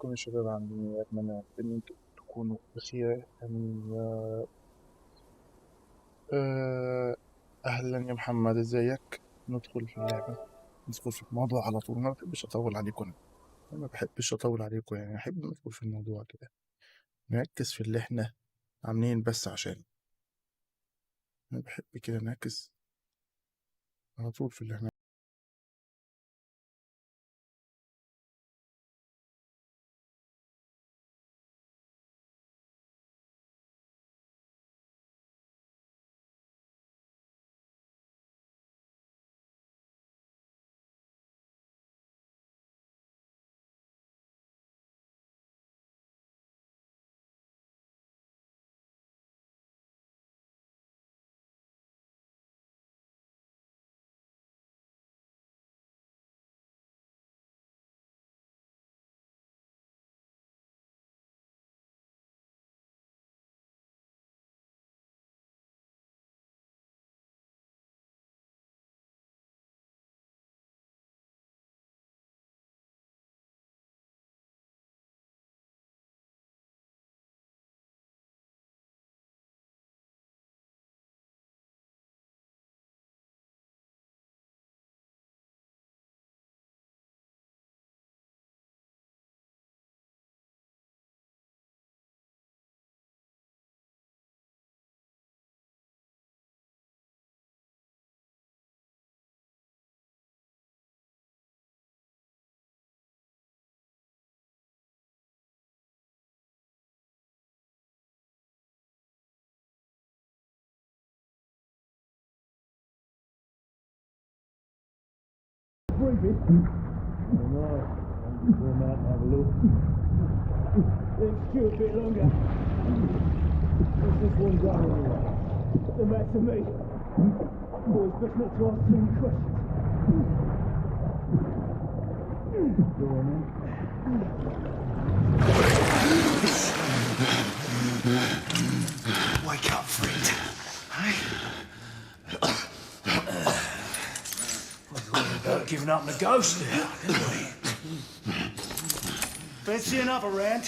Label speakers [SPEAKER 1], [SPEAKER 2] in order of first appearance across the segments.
[SPEAKER 1] ازيكم يا شباب عاملين ايه؟ اتمنى ان انتم تكونوا بخير يعني. اهلا يا محمد، ازيك؟ ندخل في اللعبة، ندخل في الموضوع على طول. ما بحبش اطول عليكم، أنا ما بحبش اطول عليكم يعني. احب ندخل في الموضوع كده، نركز في اللي احنا عاملين بس عشان انا بحب كده نركز على طول في اللي احنا.
[SPEAKER 2] Let's chew a bit longer. What's this one going anyway? Don't matter to me. Boys, best not to ask too many questions. Go on then. Wake up, friend. Hey? We about giving up on the ghost now, didn't we? Fancy another round?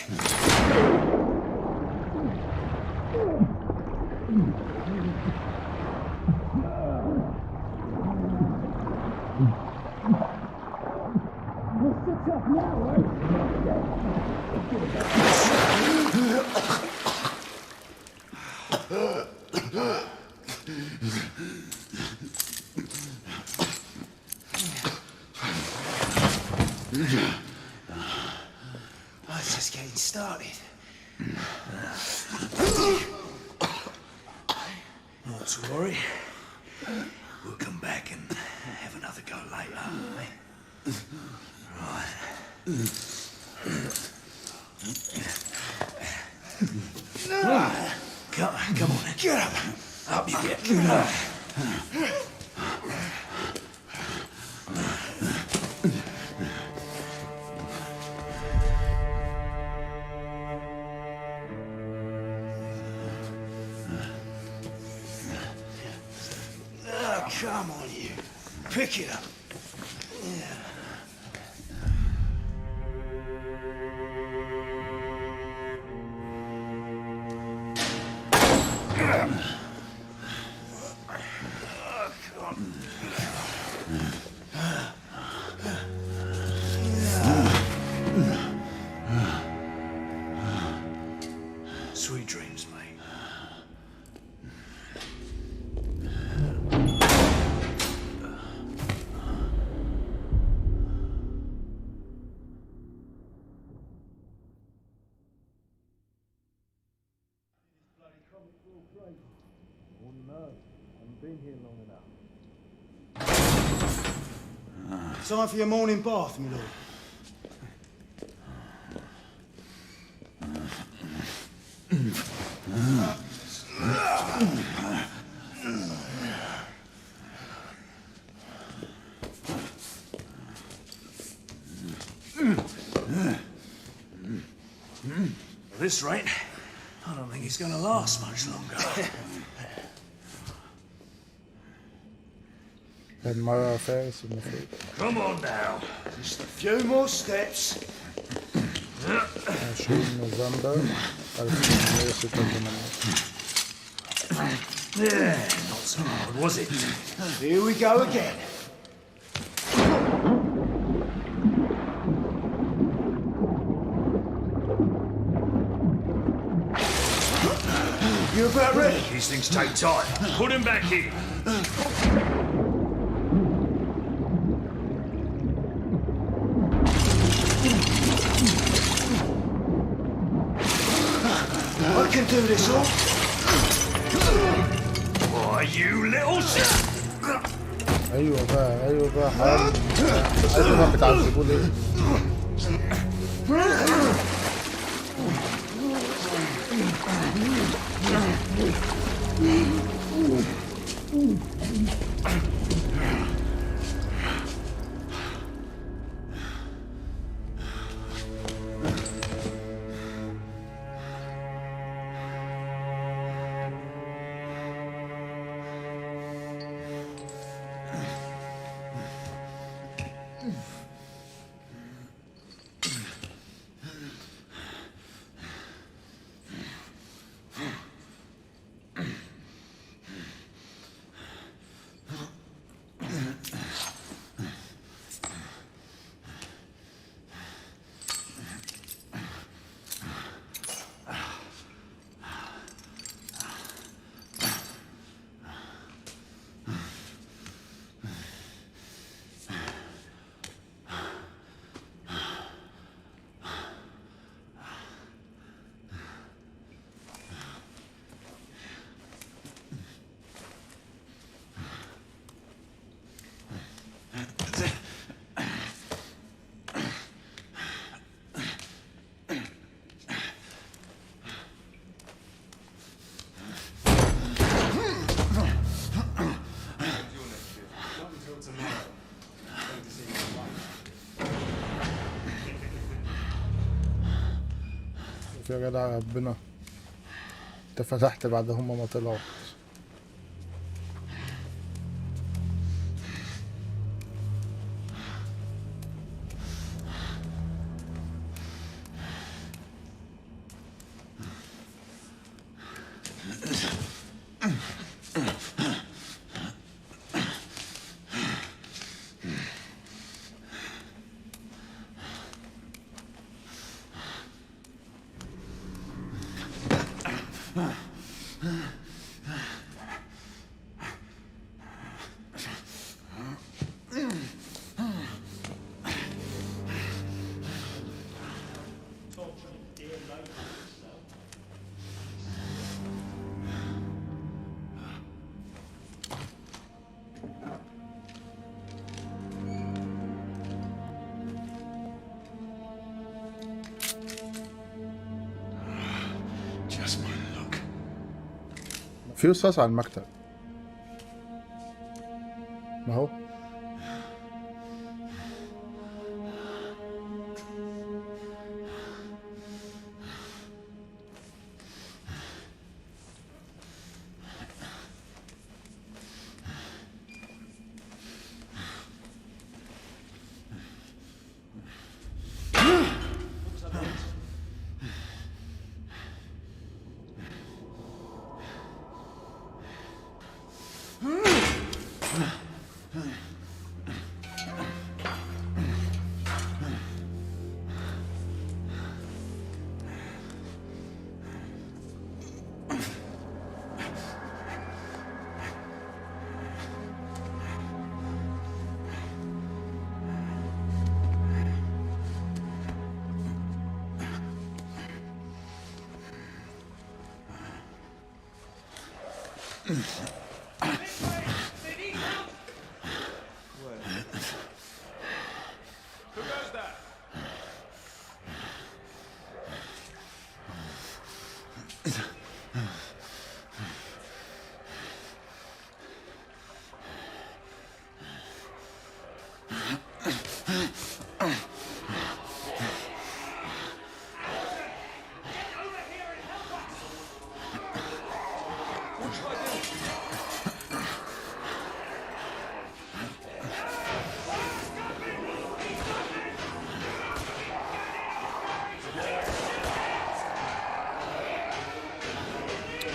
[SPEAKER 2] What's the tough now, eh? It's just getting started. Not to worry. We'll come back and have another go later, eh? Right. Come on, get up. Up you get. Come on, you. Pick it up. Yeah. Sweet dreams, mate. Time for your morning bath, my lord. At this rate, I don't think it's going to last much longer.
[SPEAKER 1] المرة فارس المفروض.
[SPEAKER 2] Come on now. Just a few more steps.
[SPEAKER 1] 20 نوفمبر 1886.
[SPEAKER 3] Not so hard, was it?
[SPEAKER 2] Here we go again. You about ready?
[SPEAKER 3] These things take time. Put him back in.
[SPEAKER 2] I can do this all.
[SPEAKER 3] Why, you little shit!
[SPEAKER 1] ايوه بقى حال. ايوه بقى بتعذبوا ليه؟ يا جدع ربنا انت فتحت بعد هما ما طلعوا. في رصاص على المكتب. ما هو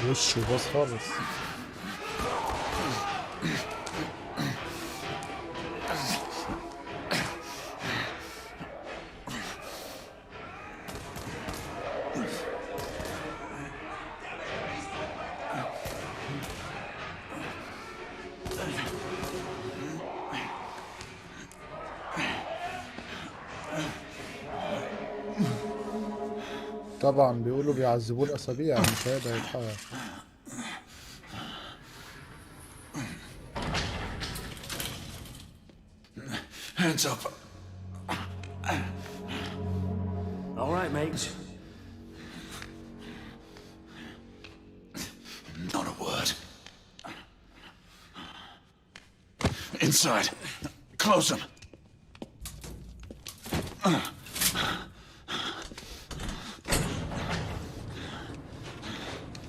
[SPEAKER 1] وشه باظ خالص. طبعا بيقولوا بيعذبوه الأسابيع مش هيقدر يتحرك.
[SPEAKER 3] Hands up. All right, mate. Not a word. Inside. Close them.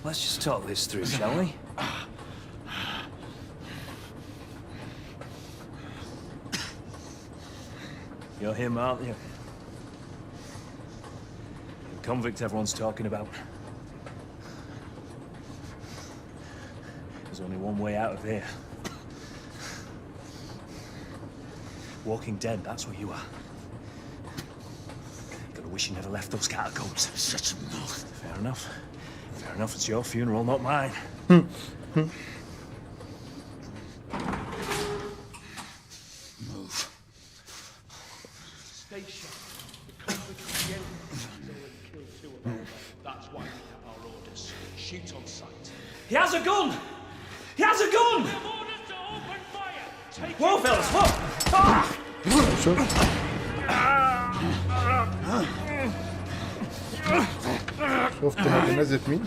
[SPEAKER 3] Let's just talk this through, shall we? You're him, aren't you? The convict everyone's talking about. There's only one way out of here. Walking dead, that's what you are. Gotta wish you never left those catacombs. Such a mouth. Fair enough. Fair enough, it's your funeral, not mine. Move.
[SPEAKER 2] Stay sharp. The convict will kill two of them. That's why we have our orders. Shoot on sight.
[SPEAKER 3] He has a gun! He has a gun!
[SPEAKER 2] We have orders to open fire! Take
[SPEAKER 3] Whoa, fellas, whoa! Ah!
[SPEAKER 1] شوف شفت هذه نزلت مين؟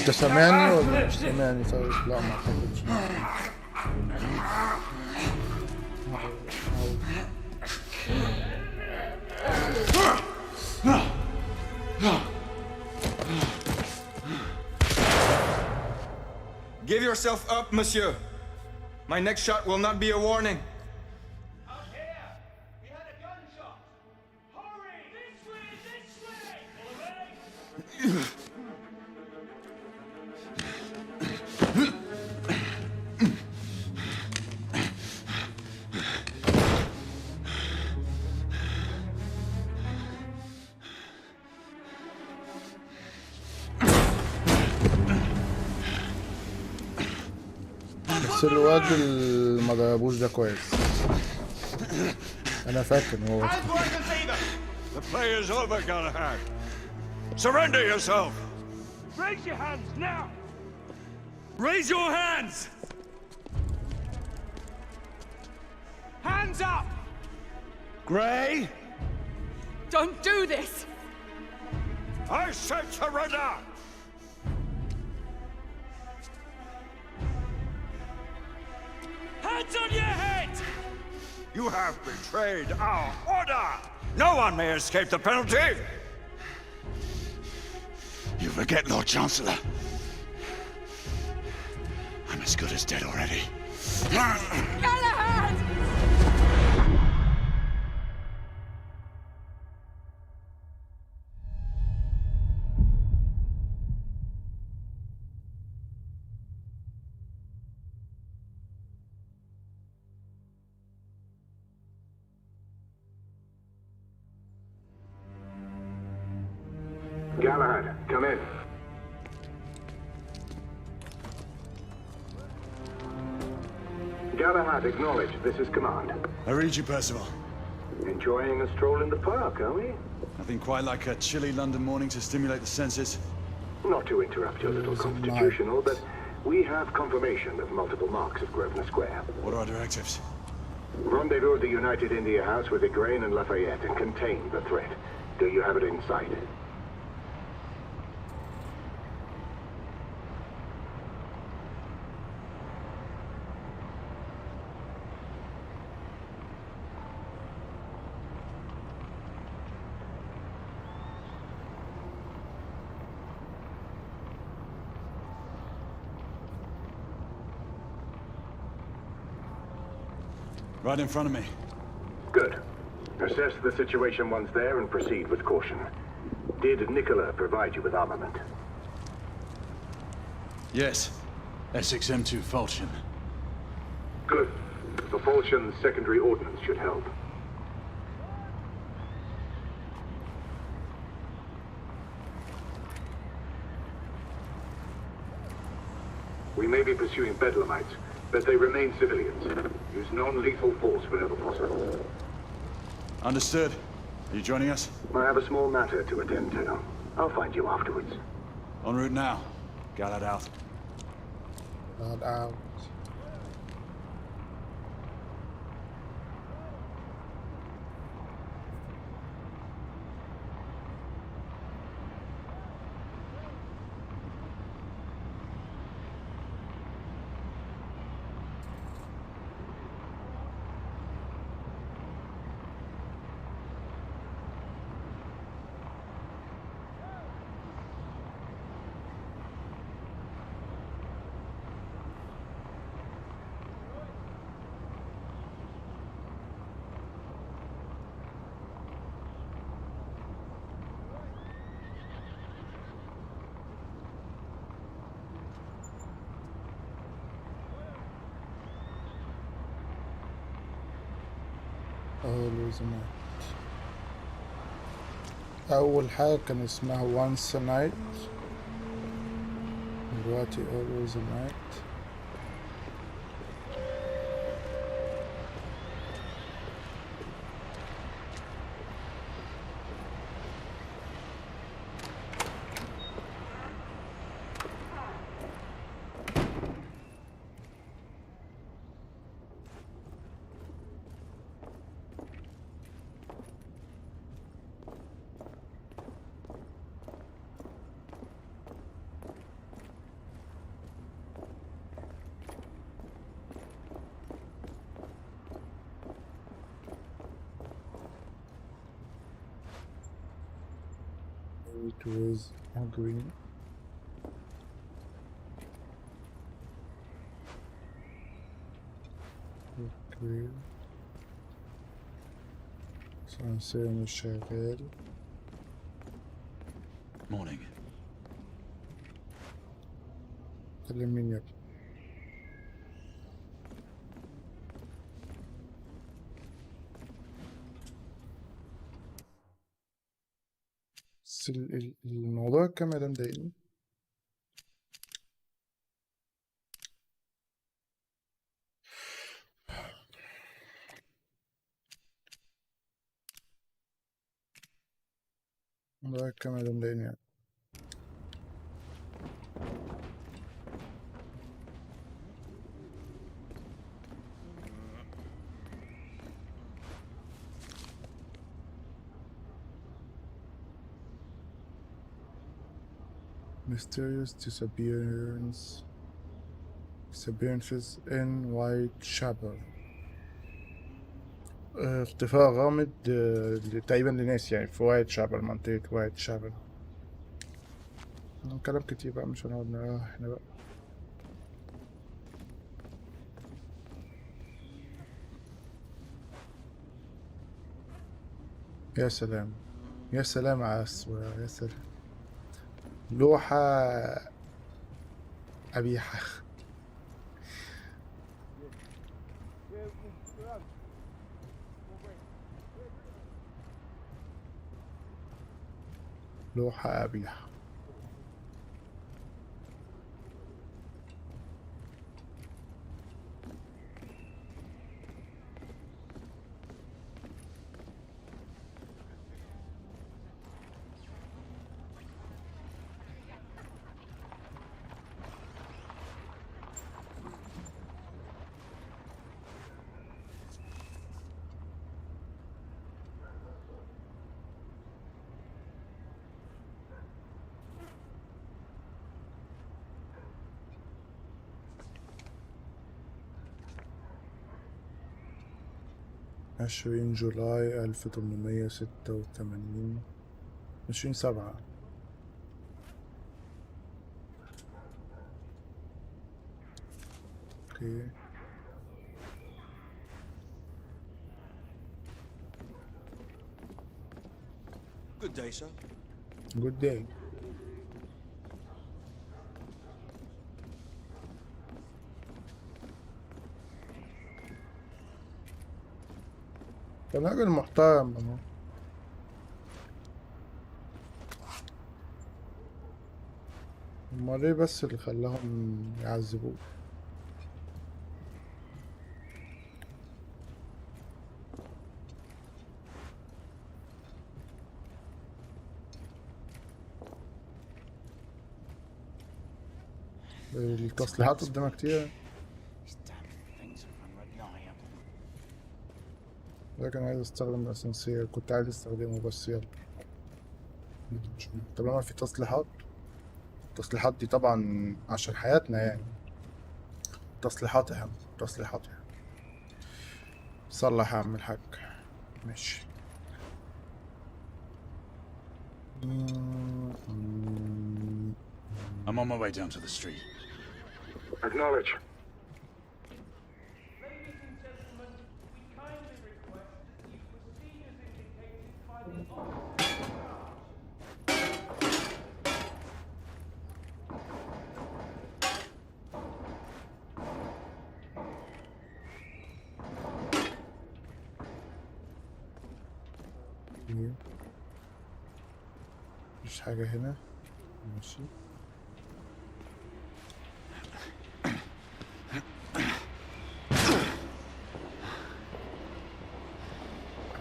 [SPEAKER 1] انت سامعني ولا مش سامعني؟ طيب لا ما اعتقدش.
[SPEAKER 4] Give yourself up, monsieur. My next shot will not be a warning.
[SPEAKER 2] Out here! We had a gunshot! Hurry! This way! This way! Follow me!
[SPEAKER 1] بس الواد اللي ما ضربوش ده كويس. انا فاكر ان هو
[SPEAKER 3] The play is over, Galahad. Surrender yourself!
[SPEAKER 2] Raise your hands now!
[SPEAKER 3] Raise your hands!
[SPEAKER 2] Hands up!
[SPEAKER 3] Gray!
[SPEAKER 5] Don't do this!
[SPEAKER 3] I said surrender!
[SPEAKER 2] Hands on your head!
[SPEAKER 3] You have betrayed our order! No one may escape the penalty! You forget, Lord Chancellor. I'm as good as dead already.
[SPEAKER 5] Galahad!
[SPEAKER 6] Galahad, come in. Galahad, acknowledge. This is command.
[SPEAKER 7] I read you, Percival.
[SPEAKER 6] Enjoying a stroll in the park, are we?
[SPEAKER 7] Nothing quite like a chilly London morning to stimulate the senses.
[SPEAKER 6] Not to interrupt your little constitutional, but we have confirmation of multiple marks of Grosvenor Square.
[SPEAKER 7] What are our directives?
[SPEAKER 6] Rendezvous at the United India House with Igraine and Lafayette and contain the threat. Do you have it in sight?
[SPEAKER 7] Right in front of me.
[SPEAKER 6] Good. Assess the situation once there and proceed with caution. Did Nicola provide you with armament?
[SPEAKER 7] Yes. Essex M2 Falchion.
[SPEAKER 6] Good. The Falchion's secondary ordnance should help. We may be pursuing Bedlamites, but they remain civilians. Use non-lethal force whenever possible.
[SPEAKER 7] Understood. Are you joining us?
[SPEAKER 6] I have a small matter to attend to. I'll find you afterwards.
[SPEAKER 7] En route now. Got out.
[SPEAKER 1] Got out. Always a night. أول حاجة كان اسمها once a night. دلوقتي always a night. It was green. Green. سنسير مش شغال.
[SPEAKER 7] Morning.
[SPEAKER 1] كلم مين يا ابني؟ بس الموضوع الكاميرا ده مضايقني. موضوع الكاميرا ده مضايقني يعني. Mysterious disappearances in Whitechapel. اختفاء غامض تقريبا لناس يعني في وايت شابل، منطقة وايت شابل. كلام كتير بقى مش هنقعد نقراه احنا بقى. يا سلام يا سلام على الصورة، يا سلام. لوحة قبيحة. لوحة قبيحة. عشرين جولاي 1886. 20/7. اوكي.
[SPEAKER 8] Good day, sir.
[SPEAKER 1] Good day. كان راجل محترم اهو. امال ايه بس اللي خلاهم يعذبوه؟ التصليحات قدامها كتير. لكن عايز استخدم الاسانسير، كنت عايز استخدمه بس يلا. طالما في تصليحات، التصليحات دي طبعا عشان حياتنا يعني. تصليحات اهم، تصليحات اهم. صلح يا عم الحاج. ماشي.
[SPEAKER 7] I'm on my way down to the street.
[SPEAKER 6] Acknowledge.
[SPEAKER 1] مفيش حاجة هنا. ماشي.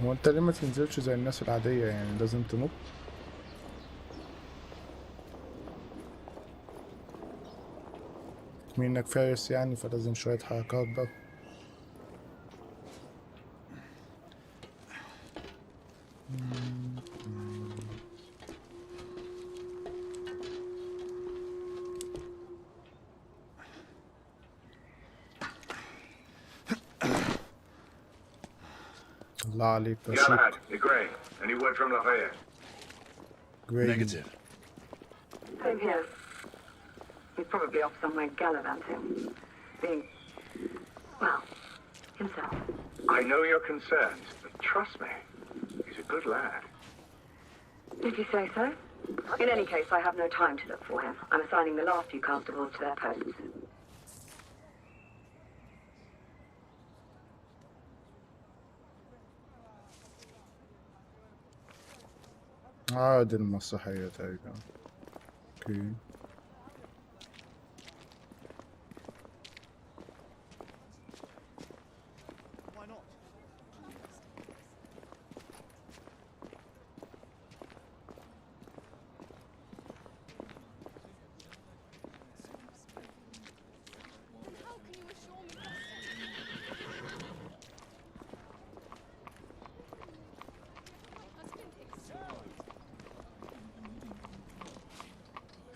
[SPEAKER 1] هو انت ليه ما تنزلش زي الناس العادية يعني؟ لازم تنط؟ منك فارس يعني، فلازم شوية حركات بقى. الله عليك يا شيخ.
[SPEAKER 6] Galahad, you're great. Any word from Lafayette?
[SPEAKER 7] Negative.
[SPEAKER 9] Same here. He's probably off somewhere gallivanting. Being, well, himself.
[SPEAKER 6] I know your concerns, but trust me, he's a good lad.
[SPEAKER 9] Did you say so? In any case, I have no time to look for him. I'm assigning the last few constables to their posts.
[SPEAKER 1] عاد المسرحية تقريبا. اوكي.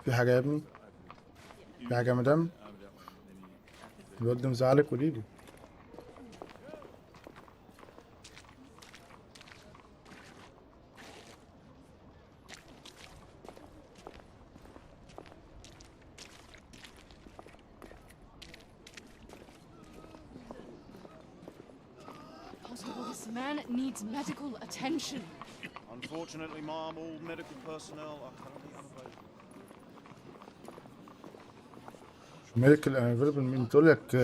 [SPEAKER 1] في حاجة يا ابني؟ في حاجة يا مدام؟ الواد ده مزعلك قوليلي.
[SPEAKER 5] This man needs medical attention.
[SPEAKER 8] Unfortunately, Mom, all medical personnel are currently unavailable.
[SPEAKER 1] ميديكال انفيلبل مين؟ تقول لك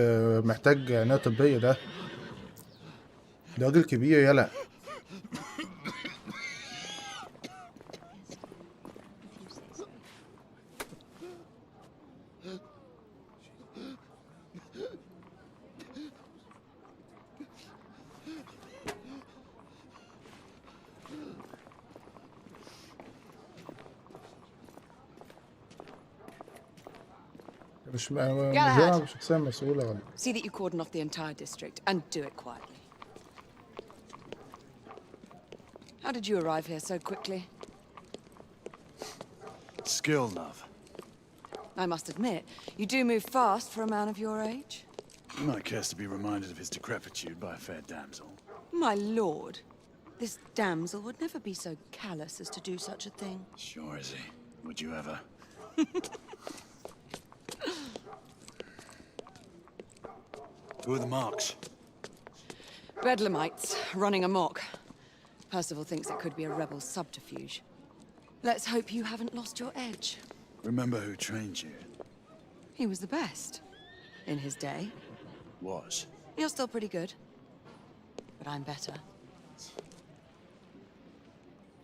[SPEAKER 1] محتاج عناية طبية. ده راجل كبير يلا. مش شخصية مسؤولة ولا؟
[SPEAKER 10] See that you cordon off the entire district and do it quietly. How did you arrive here so quickly?
[SPEAKER 7] Skill, love.
[SPEAKER 10] I must admit, you do move fast for a man of your age.
[SPEAKER 7] He might care to be reminded of his decrepitude by a fair damsel.
[SPEAKER 10] My lord, this damsel would never be so callous as to do such a thing.
[SPEAKER 7] Sure is he. Would you ever? Who are the marks?
[SPEAKER 10] Bedlamites running amok. Percival thinks it could be a rebel subterfuge. Let's hope you haven't lost your edge.
[SPEAKER 7] Remember who trained you?
[SPEAKER 10] He was the best. In his day.
[SPEAKER 7] Was.
[SPEAKER 10] You're still pretty good. But I'm better.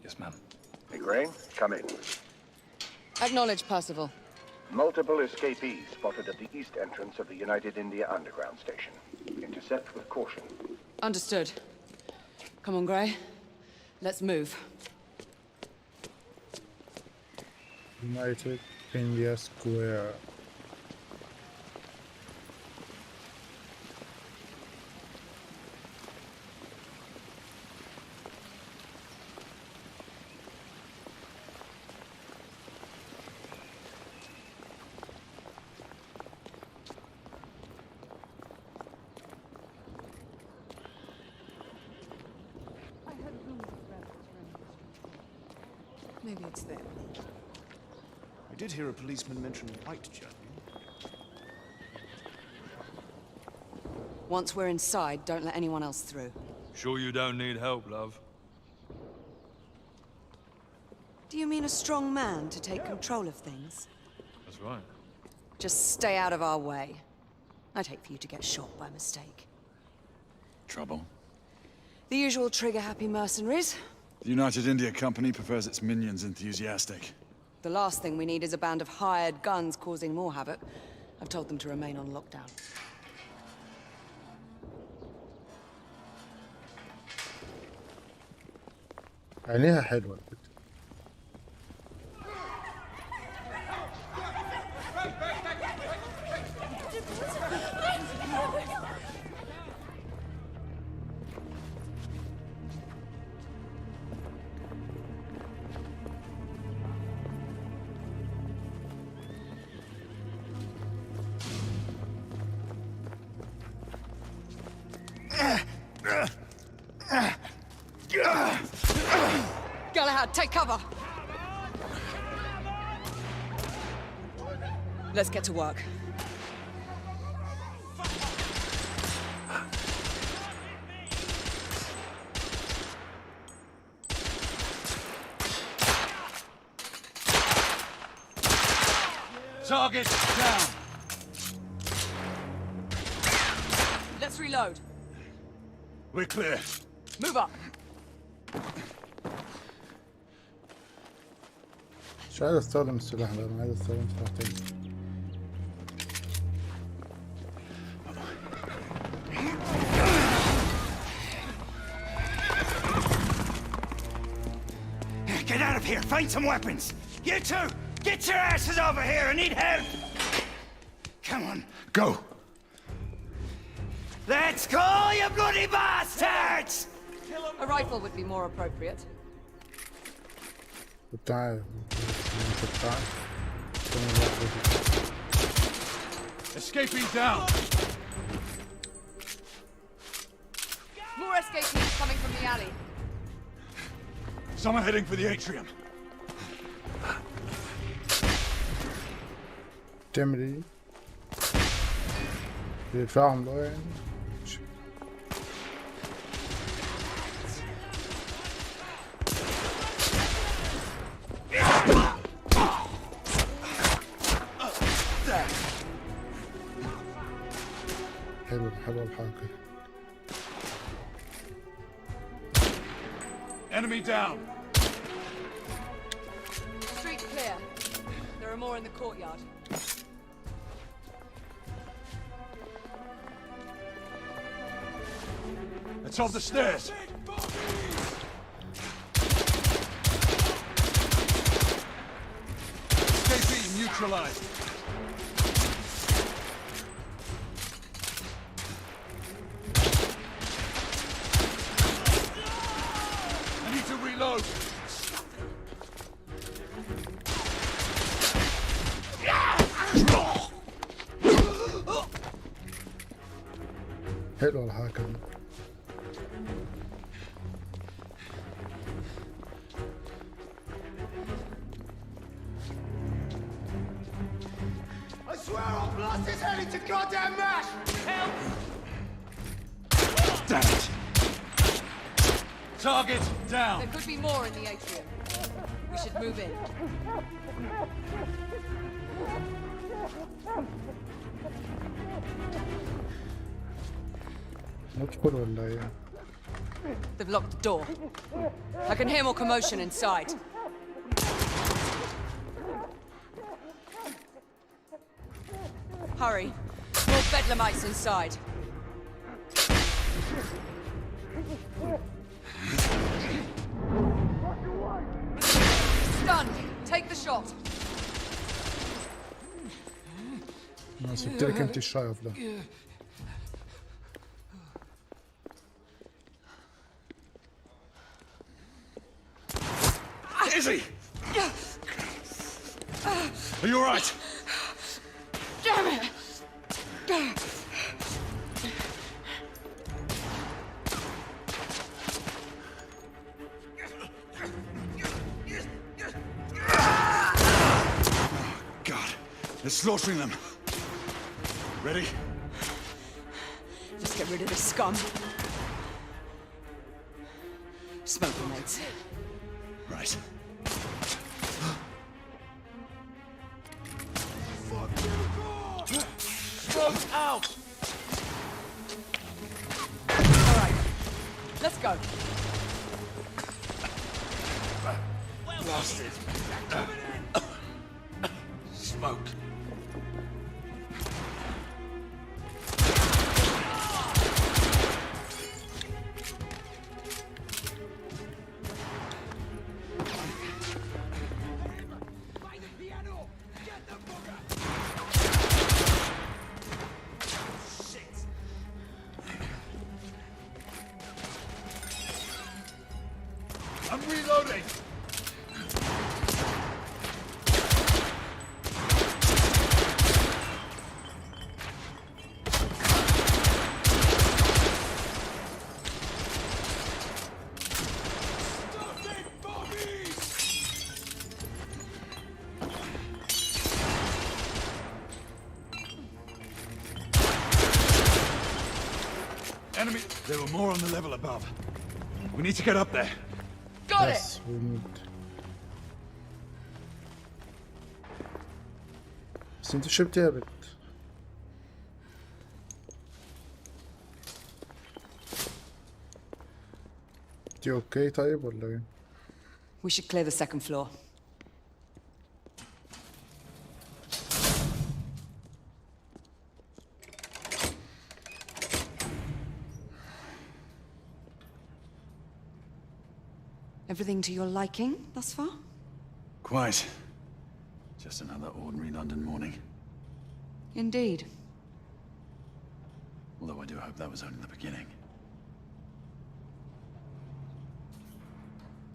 [SPEAKER 3] Yes, ma'am.
[SPEAKER 6] Hey, Gray, come in.
[SPEAKER 10] Acknowledge, Percival.
[SPEAKER 6] Multiple escapees spotted at the east entrance of the United India Underground Station. Intercept with caution.
[SPEAKER 10] Understood. Come on, Gray. Let's move.
[SPEAKER 1] United India Square.
[SPEAKER 10] Maybe it's there.
[SPEAKER 8] I did hear a policeman mention white journey.
[SPEAKER 10] Once we're inside, don't let anyone else through.
[SPEAKER 3] Sure you don't need help, love?
[SPEAKER 10] Do you mean a strong man to take control of things?
[SPEAKER 3] That's right.
[SPEAKER 10] Just stay out of our way. I'd hate for you to get shot by mistake.
[SPEAKER 7] Trouble?
[SPEAKER 10] The usual trigger-happy mercenaries.
[SPEAKER 7] The United India Company prefers its minions enthusiastic.
[SPEAKER 10] The last thing we need is a band of hired guns causing more havoc. I've told them to remain on lockdown.
[SPEAKER 1] عينيها حلوة.
[SPEAKER 10] Galahad, take cover! Let's get to work.
[SPEAKER 7] Target down!
[SPEAKER 10] Let's reload.
[SPEAKER 7] We're clear.
[SPEAKER 10] Move up.
[SPEAKER 1] مش عايز استخدم السلاح ده، انا عايز استخدم سلاح تاني.
[SPEAKER 11] Get out of here! Find some weapons! You two! Get your asses over here! I need help! Come on.
[SPEAKER 7] Go!
[SPEAKER 11] Let's go, you bloody bastards!
[SPEAKER 10] A rifle would be more appropriate.
[SPEAKER 1] كنت عارف كنت عارف.
[SPEAKER 7] Escaping down!
[SPEAKER 10] More escapees coming from the alley.
[SPEAKER 7] Someone heading for the atrium.
[SPEAKER 1] تعمل ايه؟ بيدفعهم بقى يعني. حلوة الحركة.
[SPEAKER 7] Enemy down!
[SPEAKER 10] Street clear. There are more in the courtyard.
[SPEAKER 7] It's off the stairs! Escapee neutralized! I need to reload!
[SPEAKER 1] حلوة الحركة دي.
[SPEAKER 11] I swear I'll blast his head into goddamn mash! Help!
[SPEAKER 7] Damn it! Target down!
[SPEAKER 10] There could be more in the atrium. We should move in.
[SPEAKER 1] ندخل ولا ايه؟
[SPEAKER 10] They've locked the door. I can hear more commotion inside. Hurry. More bedlamites inside. Stunned. Take the shot.
[SPEAKER 1] انا سبت لك انت الشايف ده.
[SPEAKER 7] Izzy! Are you alright?
[SPEAKER 10] Damn it!
[SPEAKER 7] God, they're slaughtering them. Ready?
[SPEAKER 10] Let's get rid of this scum. Smoke grenades.
[SPEAKER 7] Right.
[SPEAKER 10] Out! All right, let's go.
[SPEAKER 7] Blasted. Smoke. I'm reloading. Enemy. There were more on the level above. We need to get up there.
[SPEAKER 10] Got
[SPEAKER 1] Yes,
[SPEAKER 10] it.
[SPEAKER 1] we need. بس انت شو بتعبت؟ انت اوكي طيب ولا ايه؟
[SPEAKER 10] We should clear the second floor. Everything to your liking thus far?
[SPEAKER 7] Quite. Just another ordinary London morning.
[SPEAKER 10] Indeed.
[SPEAKER 7] Although I do hope that was only the beginning.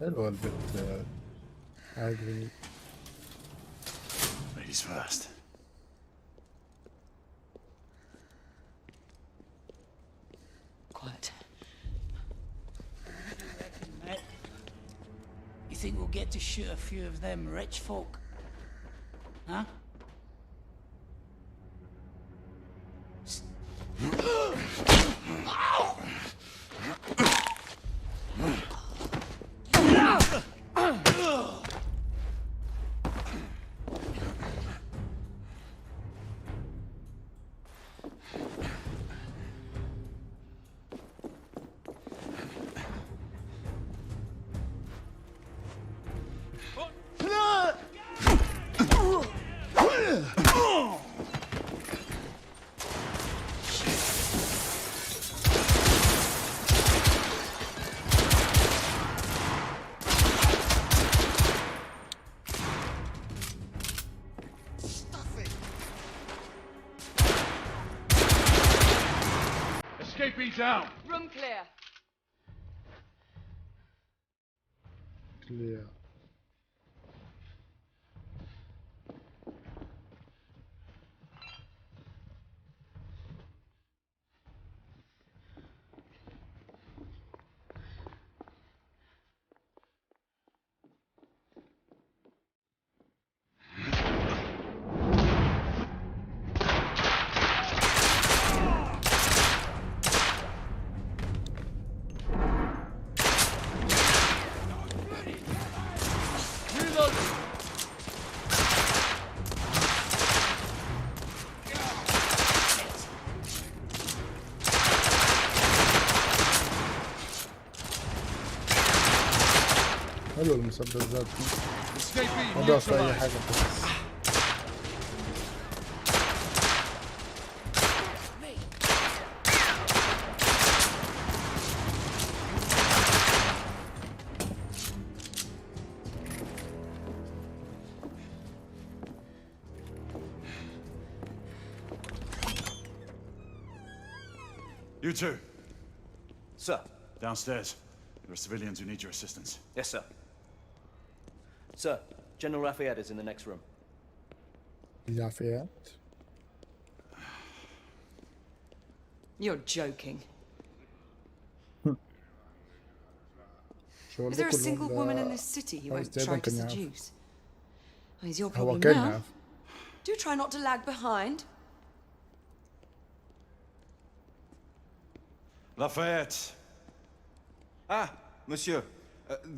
[SPEAKER 1] حلوة البت عاجبني.
[SPEAKER 7] Ladies first.
[SPEAKER 10] Quiet.
[SPEAKER 12] You think we'll get to shoot a few of them rich folk? Huh?
[SPEAKER 7] Escapee down!
[SPEAKER 10] Room clear.
[SPEAKER 1] Clear. حلو المسدس ده، اضغط في اي حاجه بس.
[SPEAKER 7] You two.
[SPEAKER 8] Sir.
[SPEAKER 7] Downstairs. There are civilians who need your assistance.
[SPEAKER 8] Yes, sir. Sir, General Lafayette is in the next room.
[SPEAKER 1] Lafayette?
[SPEAKER 10] You're joking.
[SPEAKER 1] شو
[SPEAKER 10] Is there a
[SPEAKER 1] كلهم
[SPEAKER 10] single woman in this city he won't try to seduce? Oh, he's your problem now. Do try not to lag behind.
[SPEAKER 7] Lafayette.
[SPEAKER 4] Ah, monsieur.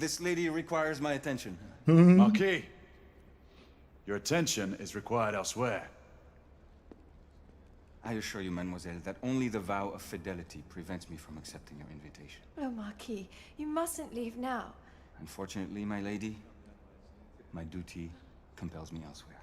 [SPEAKER 4] This lady requires my attention.
[SPEAKER 7] Marquis. Your attention is required elsewhere.
[SPEAKER 4] I assure you, mademoiselle, that only the vow of fidelity prevents me from accepting your invitation.
[SPEAKER 5] Oh, Marquis, you mustn't leave now.
[SPEAKER 4] Unfortunately, my lady, my duty compels me elsewhere.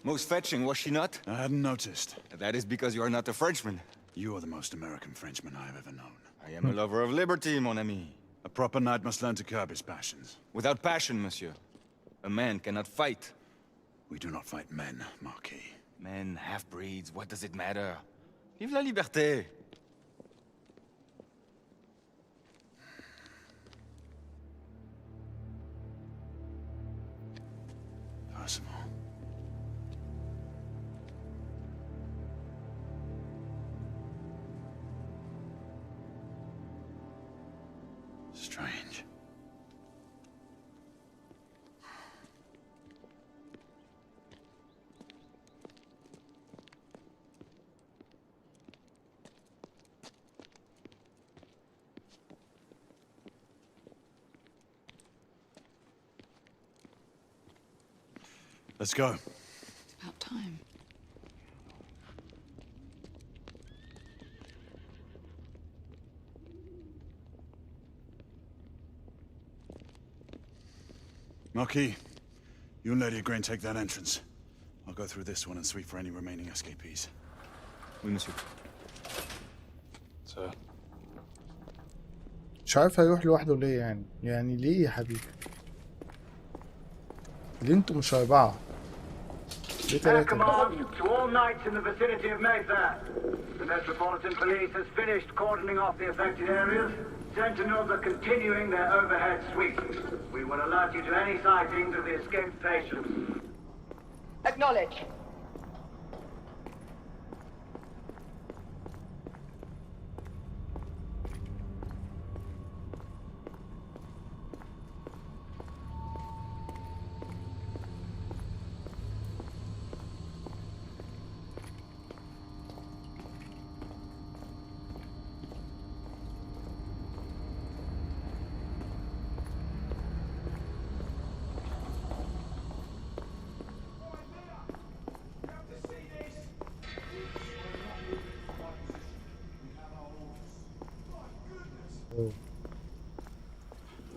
[SPEAKER 4] Most fetching, was she not?
[SPEAKER 7] I hadn't noticed.
[SPEAKER 4] That is because you are not a Frenchman.
[SPEAKER 7] You are the most American Frenchman I have ever known.
[SPEAKER 4] I am a lover of liberty, mon ami.
[SPEAKER 7] A proper knight must learn to curb his passions.
[SPEAKER 4] Without passion, monsieur, a man cannot fight.
[SPEAKER 7] We do not fight men, Marquis.
[SPEAKER 4] Men, half-breeds, what does it matter? Vive la liberté!
[SPEAKER 7] Personal. Strange. Let's go.
[SPEAKER 10] It's about time.
[SPEAKER 7] Marquis, you and Lady Grain take that entrance. I'll go through this one and sweep for any remaining escapees.
[SPEAKER 4] Oui, monsieur.
[SPEAKER 7] Sir.
[SPEAKER 1] مش عارف هيروح لوحده ليه يعني؟ يعني ليه يا حبيبي؟ ليه انتوا مش 4؟ ليه 3؟
[SPEAKER 6] Command to all knights in the vicinity of Mayfair. The Metropolitan Police has finished cordoning off the affected areas. Sentinels are continuing their overhead sweep. We will alert you to any sightings of the escaped patients.
[SPEAKER 9] Acknowledge.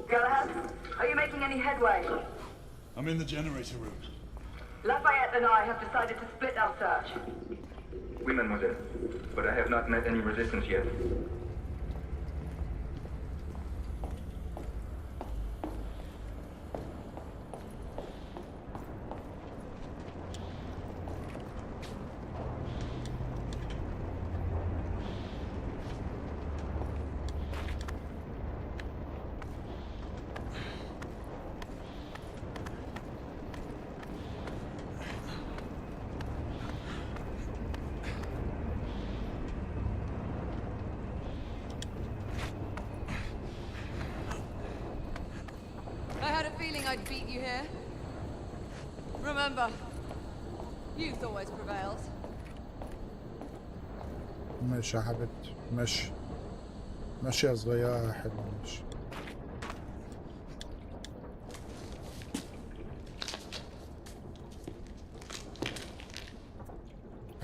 [SPEAKER 9] Go ahead. Are you making any headway?
[SPEAKER 7] I'm in the generator room.
[SPEAKER 9] Lafayette and I have decided to split our search.
[SPEAKER 6] Oui, mademoiselle. But I have not met any resistance yet.
[SPEAKER 10] I had a feeling I'd beat you here. Remember, youth always prevails.
[SPEAKER 1] ماشي يا حبيبتي، ماشي. ماشي يا صغيرة يا حلوة، ماشي.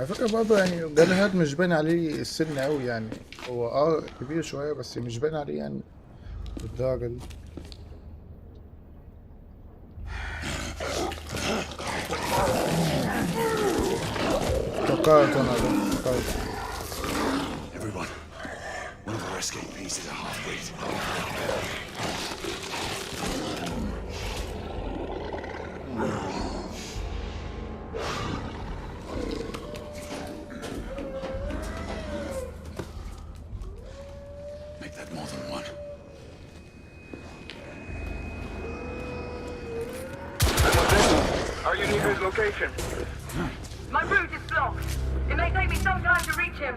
[SPEAKER 1] على فكرة برضه يعني جالهاد مش باين عليه السن أوي يعني، هو كبير شوية بس مش باين عليه يعني بالدرجة دي. فكرت أنا ده فكرت.
[SPEAKER 7] Everyone, one of our escapees is a half-breed. Make that more than one.
[SPEAKER 6] Are you near his location?
[SPEAKER 9] My route is blocked. It may take me some time to reach him.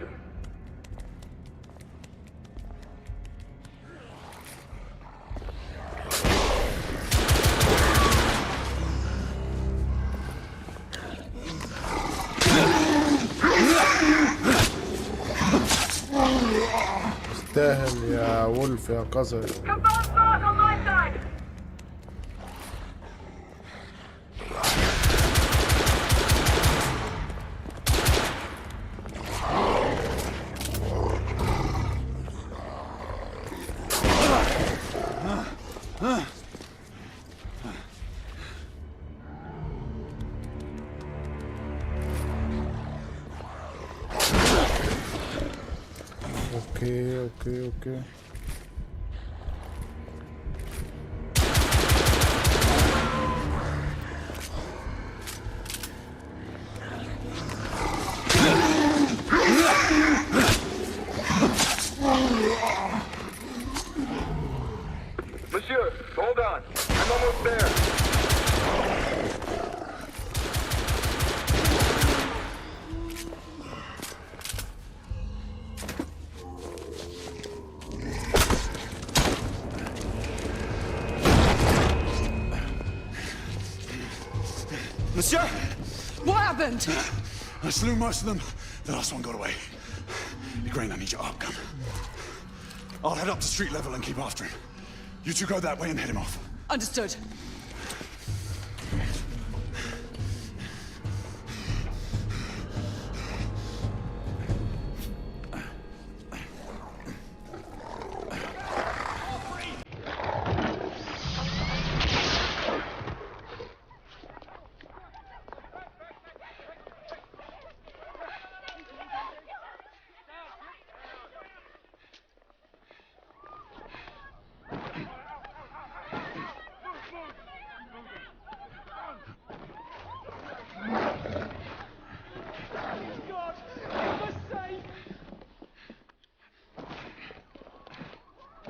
[SPEAKER 1] تستاهل يا وولف يا قذر.
[SPEAKER 9] Confirm spark on my side.
[SPEAKER 1] اوكي.
[SPEAKER 6] Monsieur, hold on. I'm almost there.
[SPEAKER 11] Monsieur?
[SPEAKER 10] What happened?
[SPEAKER 7] I slew most of them. The last one got away. Grain, I need your arc gun. I'll head up to street level and keep after him. You two go that way and head him off.
[SPEAKER 10] Understood.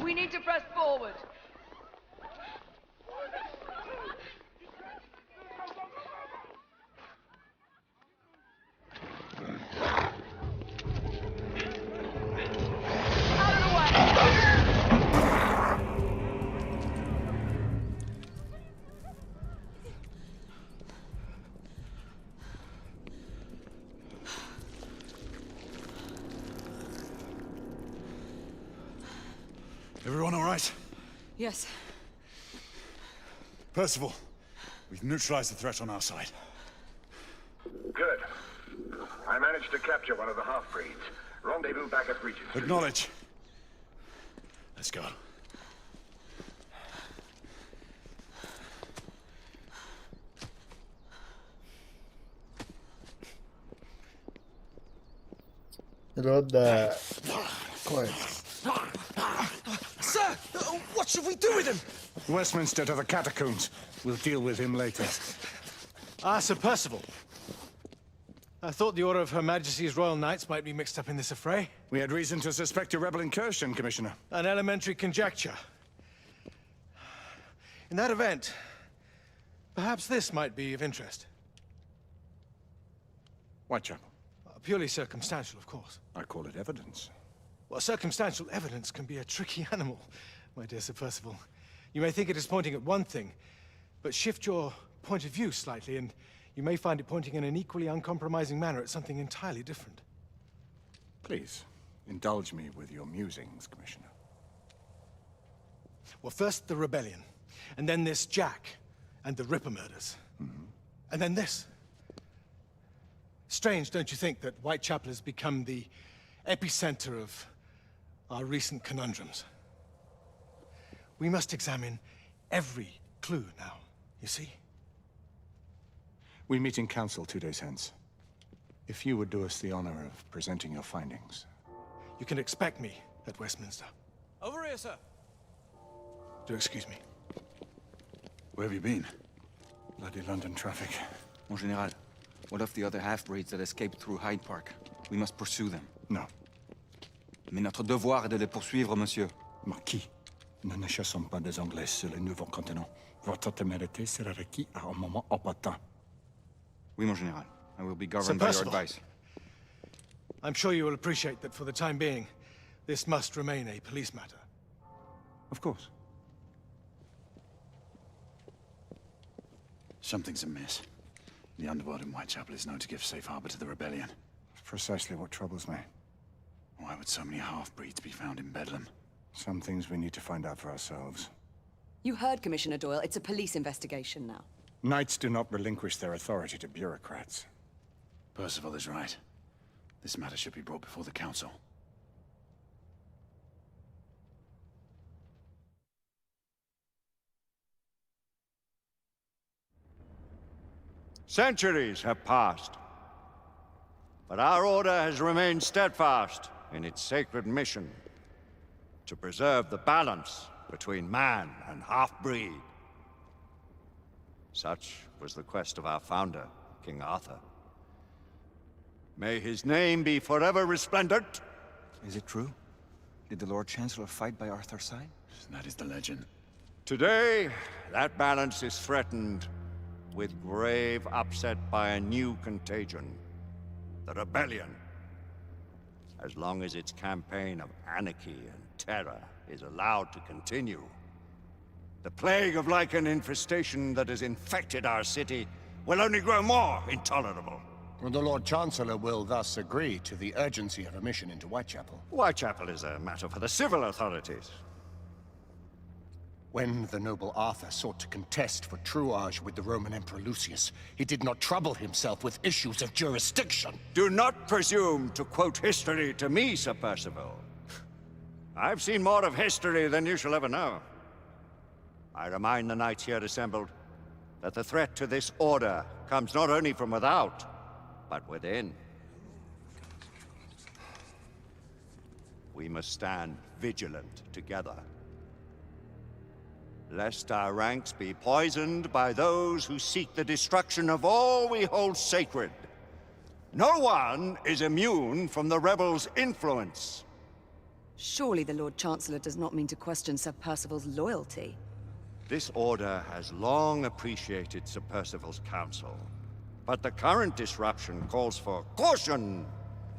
[SPEAKER 10] We need to press forward. Out of the way.
[SPEAKER 7] Everyone all right?
[SPEAKER 10] Yes.
[SPEAKER 7] Percival, we've neutralized the threat on our side.
[SPEAKER 6] Good. I managed to capture one of the half-breeds. Rendezvous back at Regent.
[SPEAKER 7] Acknowledge. Let's go.
[SPEAKER 1] الواد ده كويس.
[SPEAKER 11] Sir, what should we do with him?
[SPEAKER 3] Westminster to the catacombs. We'll deal with him later.
[SPEAKER 13] Ah, Sir Percival. I thought the Order of Her Majesty's Royal Knights might be mixed up in this affray.
[SPEAKER 3] We had reason to suspect a rebel incursion, Commissioner.
[SPEAKER 13] An elementary conjecture. In that event, perhaps this might be of interest.
[SPEAKER 3] Whitechapel.
[SPEAKER 13] Purely circumstantial, of course.
[SPEAKER 3] I call it evidence.
[SPEAKER 13] Well, circumstantial evidence can be a tricky animal, my dear Sir Percival. You may think it is pointing at one thing, but shift your point of view slightly, and you may find it pointing in an equally uncompromising manner at something entirely different.
[SPEAKER 3] Please, indulge me with your musings, Commissioner.
[SPEAKER 13] Well, first the rebellion, and then this Jack, and the Ripper murders. And then this. Strange, don't you think, that Whitechapel has become the epicenter of our recent conundrums? We must examine every clue now, you see?
[SPEAKER 14] We meet in council 2 days hence. If you would do us the honor of presenting your findings.
[SPEAKER 13] You can expect me at Westminster.
[SPEAKER 8] Over here, sir.
[SPEAKER 13] Do excuse me.
[SPEAKER 7] Where have you been?
[SPEAKER 14] Bloody London traffic.
[SPEAKER 4] Mon Général, what of the other half-breeds that escaped through Hyde Park? We must pursue them.
[SPEAKER 14] No.
[SPEAKER 4] Mais notre devoir est de les poursuivre, monsieur.
[SPEAKER 14] Marquis, nous ne chassons pas des Anglais sur le nouveau continent. Votre témérité sera requise à un moment opportun.
[SPEAKER 4] Oui, mon Général. I will be governed by your advice.
[SPEAKER 13] I'm sure you will appreciate that for the time being, this must remain a police matter.
[SPEAKER 14] Of course.
[SPEAKER 7] Something's amiss. The underworld in Whitechapel is known to give safe harbor to the rebellion.
[SPEAKER 14] Precisely what troubles me.
[SPEAKER 7] Why would so many half-breeds be found in Bedlam?
[SPEAKER 14] Some things we need to find out for ourselves.
[SPEAKER 9] You heard Commissioner Doyle. It's a police investigation now.
[SPEAKER 14] Knights do not relinquish their authority to bureaucrats.
[SPEAKER 7] Percival is right. This matter should be brought before the council.
[SPEAKER 15] Centuries have passed, but our order has remained steadfast in its sacred mission to preserve the balance between man and half-breed. Such was the quest of our founder, King Arthur. May his name be forever resplendent.
[SPEAKER 4] Is it true? Did the Lord Chancellor fight by Arthur's side?
[SPEAKER 7] That is the legend.
[SPEAKER 15] Today, that balance is threatened with grave upset by a new contagion, the rebellion. As long as its campaign of anarchy and terror is allowed to continue, the plague of lichen infestation that has infected our city will only grow more intolerable.
[SPEAKER 16] The Lord Chancellor will thus agree to the urgency of a mission into Whitechapel.
[SPEAKER 15] Whitechapel is a matter for the civil authorities.
[SPEAKER 16] When the noble Arthur sought to contest for truage with the Roman Emperor Lucius, he did not trouble himself with issues of jurisdiction.
[SPEAKER 15] Do not presume to quote history to me, Sir Percival. I've seen more of history than you shall ever know. I remind the knights here assembled that the threat to this order comes not only from without, but within. We must stand vigilant together, lest our ranks be poisoned by those who seek the destruction of all we hold sacred. No one is immune from the rebels' influence.
[SPEAKER 9] Surely the Lord Chancellor does not mean to question Sir Percival's loyalty.
[SPEAKER 15] This order has long appreciated Sir Percival's counsel, but the current disruption calls for caution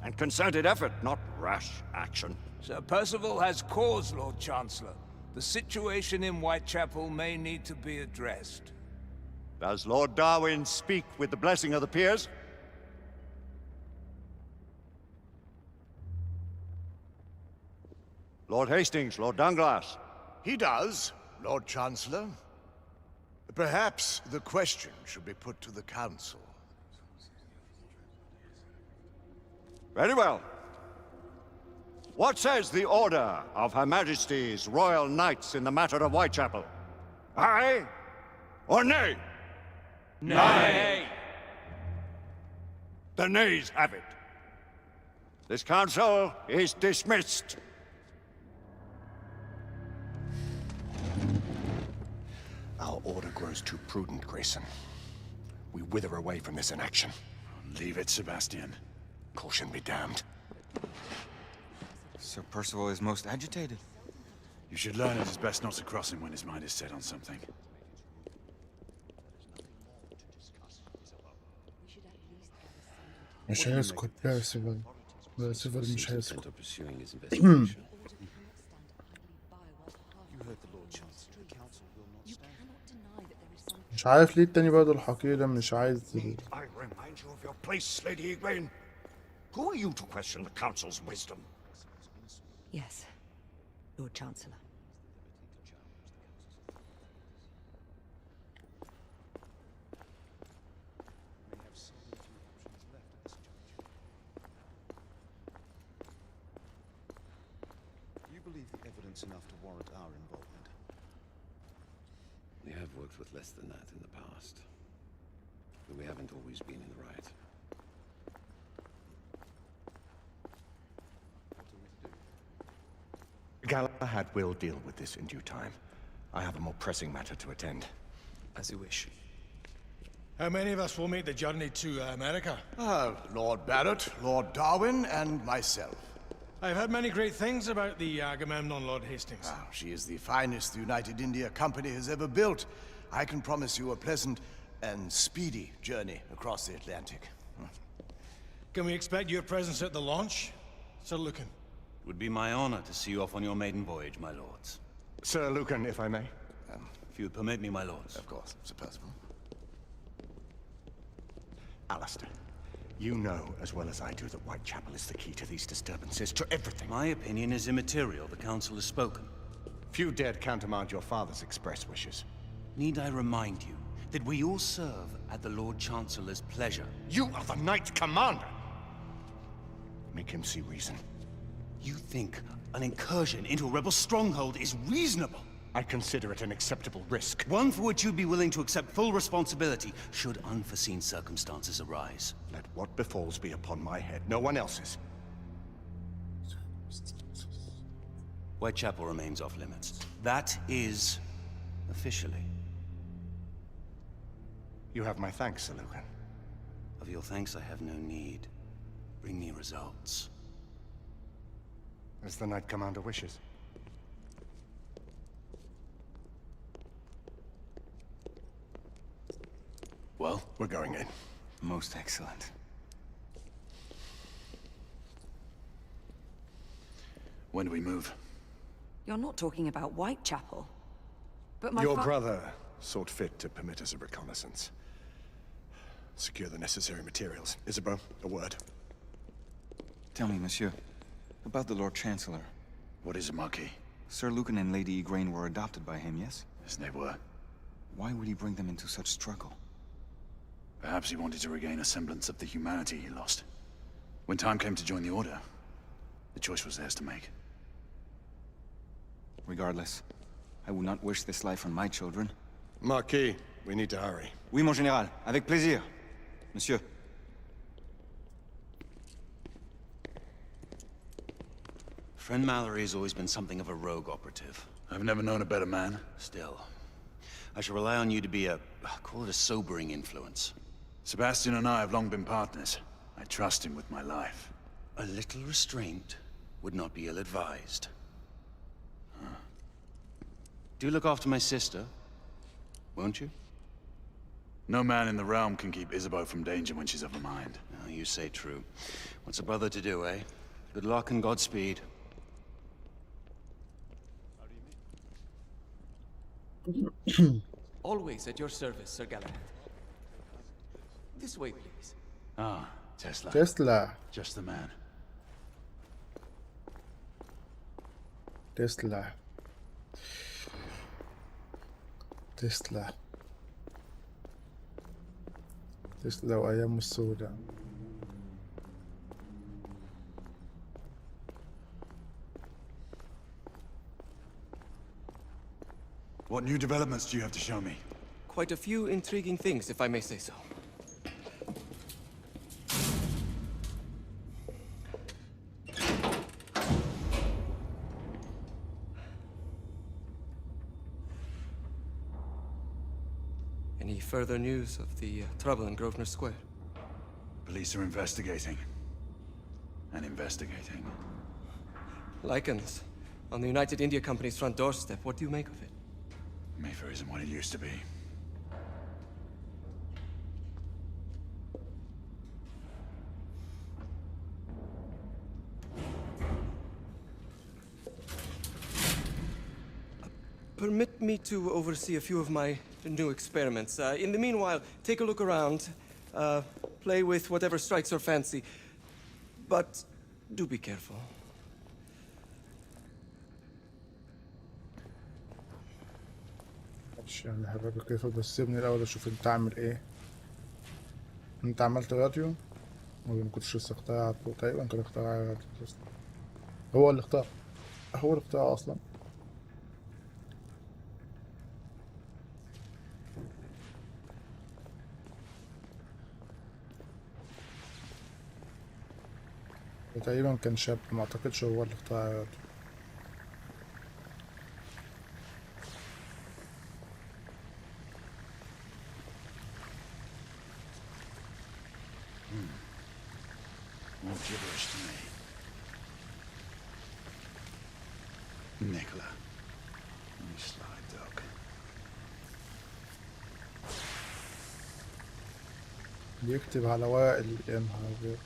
[SPEAKER 15] and concerted effort, not rash action.
[SPEAKER 17] Sir Percival has cause, Lord Chancellor. The situation in Whitechapel may need to be addressed.
[SPEAKER 15] Does Lord Darwin speak with the blessing of the peers? Lord Hastings, Lord Dunglass.
[SPEAKER 18] He does, Lord Chancellor. Perhaps the question should be put to the Council.
[SPEAKER 15] Very well. What says the Order of Her Majesty's Royal Knights in the matter of Whitechapel? Aye or nay?
[SPEAKER 17] Nay.
[SPEAKER 15] The nays have it. This council is dismissed.
[SPEAKER 16] Our order grows too prudent, Grayson. We wither away from this inaction.
[SPEAKER 7] Leave it, Sebastian.
[SPEAKER 16] Caution be damned.
[SPEAKER 4] Sir Percival is most agitated.
[SPEAKER 7] You should learn it is best not to cross him when his mind is set on something.
[SPEAKER 1] مش هيسكت بيرسيفال. بيرسيفال مش هيسكت. مش عارف ليه التاني برضه الحقير ده مش عايز.
[SPEAKER 15] I remind you of your place, Lady Egwene. Who are you to question the Council's wisdom?
[SPEAKER 9] Yes, Lord Chancellor.
[SPEAKER 8] believe the evidence enough to warrant our involvement?
[SPEAKER 19] We have worked with less than that in the past. But we haven't always been in the right.
[SPEAKER 16] Galahad will deal with this in due time. I have a more pressing matter to attend.
[SPEAKER 3] As you wish.
[SPEAKER 13] How many of us will make the journey to America?
[SPEAKER 18] Lord Barrett, Lord Darwin, and myself.
[SPEAKER 13] I've heard many great things about the Agamemnon, Lord Hastings.
[SPEAKER 18] She is the finest the United India Company has ever built. I can promise you a pleasant and speedy journey across the Atlantic.
[SPEAKER 13] Can we expect your presence at the launch, Sir Lucan?
[SPEAKER 19] It would be my honor to see you off on your maiden voyage, my lords.
[SPEAKER 16] Sir Lucan, if I may.
[SPEAKER 19] If you would permit me, my lords.
[SPEAKER 18] Of course, Sir Percival.
[SPEAKER 16] Alistair, you know as well as I do that Whitechapel is the key to these disturbances, to everything.
[SPEAKER 19] My opinion is immaterial. The council has spoken.
[SPEAKER 16] Few dared countermand your father's express wishes.
[SPEAKER 19] Need I remind you that we all serve at the Lord Chancellor's pleasure?
[SPEAKER 16] You are the Knight Commander! Make him see reason.
[SPEAKER 19] You think an incursion into a rebel stronghold is reasonable?
[SPEAKER 16] I consider it an acceptable risk.
[SPEAKER 19] One for which you'd be willing to accept full responsibility should unforeseen circumstances arise.
[SPEAKER 16] Let what befalls be upon my head, no one else's.
[SPEAKER 19] Whitechapel remains off limits. That is officially.
[SPEAKER 16] You have my thanks, Sir Lucan.
[SPEAKER 19] Of your thanks I have no need. Bring me results.
[SPEAKER 16] As the Knight Commander wishes.
[SPEAKER 19] Well,
[SPEAKER 16] we're going in.
[SPEAKER 4] Most excellent.
[SPEAKER 14] When do we move?
[SPEAKER 9] You're not talking about Whitechapel. But my
[SPEAKER 16] Your brother sought fit to permit us a reconnaissance. Secure the necessary materials. Isabeau, a word.
[SPEAKER 4] Tell me, monsieur, about the Lord Chancellor.
[SPEAKER 14] What is it, Marquis?
[SPEAKER 4] Sir Lucan and Lady Igraine were adopted by him, yes?
[SPEAKER 14] Yes, they were.
[SPEAKER 4] Why would he bring them into such struggle?
[SPEAKER 14] Perhaps he wanted to regain a semblance of the humanity he lost. When time came to join the Order, the choice was theirs to make.
[SPEAKER 4] Regardless, I would not wish this life on my children.
[SPEAKER 16] Marquis, we need to hurry.
[SPEAKER 4] Oui, mon général. Avec plaisir. Monsieur.
[SPEAKER 19] Friend Mallory has always been something of a rogue operative.
[SPEAKER 14] I've never known a better man.
[SPEAKER 19] Still, I shall rely on you to be call it a sobering influence.
[SPEAKER 14] Sebastian and I have long been partners. I trust him with my life.
[SPEAKER 19] A little restraint would not be ill-advised. Do look after my sister, won't you?
[SPEAKER 14] No man in the realm can keep Isabeau from danger when she's of a mind.
[SPEAKER 19] Oh, you say true. What's a brother to do, eh? Good luck and Godspeed.
[SPEAKER 20] Always at your service, Sir Galahad. This way, please.
[SPEAKER 14] Ah, Tesla.
[SPEAKER 1] Tesla.
[SPEAKER 14] Just the man.
[SPEAKER 1] تسلا تسلا تسلا وأيام السوداء.
[SPEAKER 14] What new developments do you have to show me?
[SPEAKER 20] Quite a few intriguing things, if I may say so. Any further news of the trouble in Grosvenor Square?
[SPEAKER 14] Police are investigating. And investigating.
[SPEAKER 20] Lichens. On the United India Company's front doorstep. What do you make of it?
[SPEAKER 14] Mayfair isn't what it used to be.
[SPEAKER 20] Permit me to oversee a few of my new experiments. In the meanwhile, take a look around. Play with whatever strikes your fancy. But do be careful.
[SPEAKER 1] يعني هبقى كيف بس سيبني الأول أشوف أنت عامل إيه. أنت عملت راديو ولا ما كنتش لسه اخترعته؟ تقريبا كان اخترع راديو. هو اللي اختار. هو الاختراع اصلا. تقريبا كان شاب، ما اعتقدش هو اللي اخترع.
[SPEAKER 14] More gibberish to me. Nicola. You sly dog.
[SPEAKER 1] بيكتب على ورق يا نهار أبيض.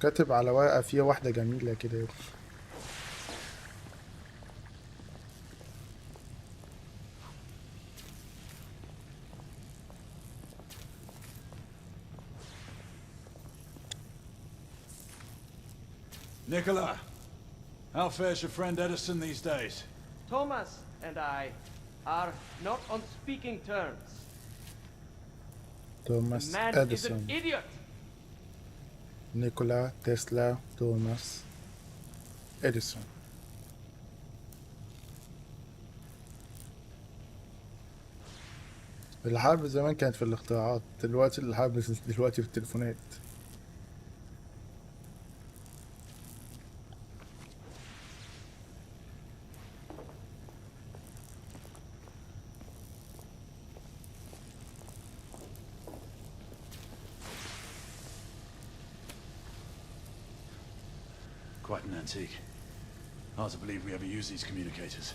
[SPEAKER 1] كاتب على ورقة فيها واحدة جميلة كده.
[SPEAKER 7] Nicola, how fares your friend Edison these days?
[SPEAKER 20] Thomas and I are not on speaking terms.
[SPEAKER 1] Thomas
[SPEAKER 20] The man
[SPEAKER 1] Edison.
[SPEAKER 20] is an idiot.
[SPEAKER 1] Nikola Tesla توماس إديسون. الحرب زمان كانت في الاختراعات، دلوقتي الحرب دلوقتي في التليفونات.
[SPEAKER 14] Quite an antique. Hard to believe we ever use these communicators.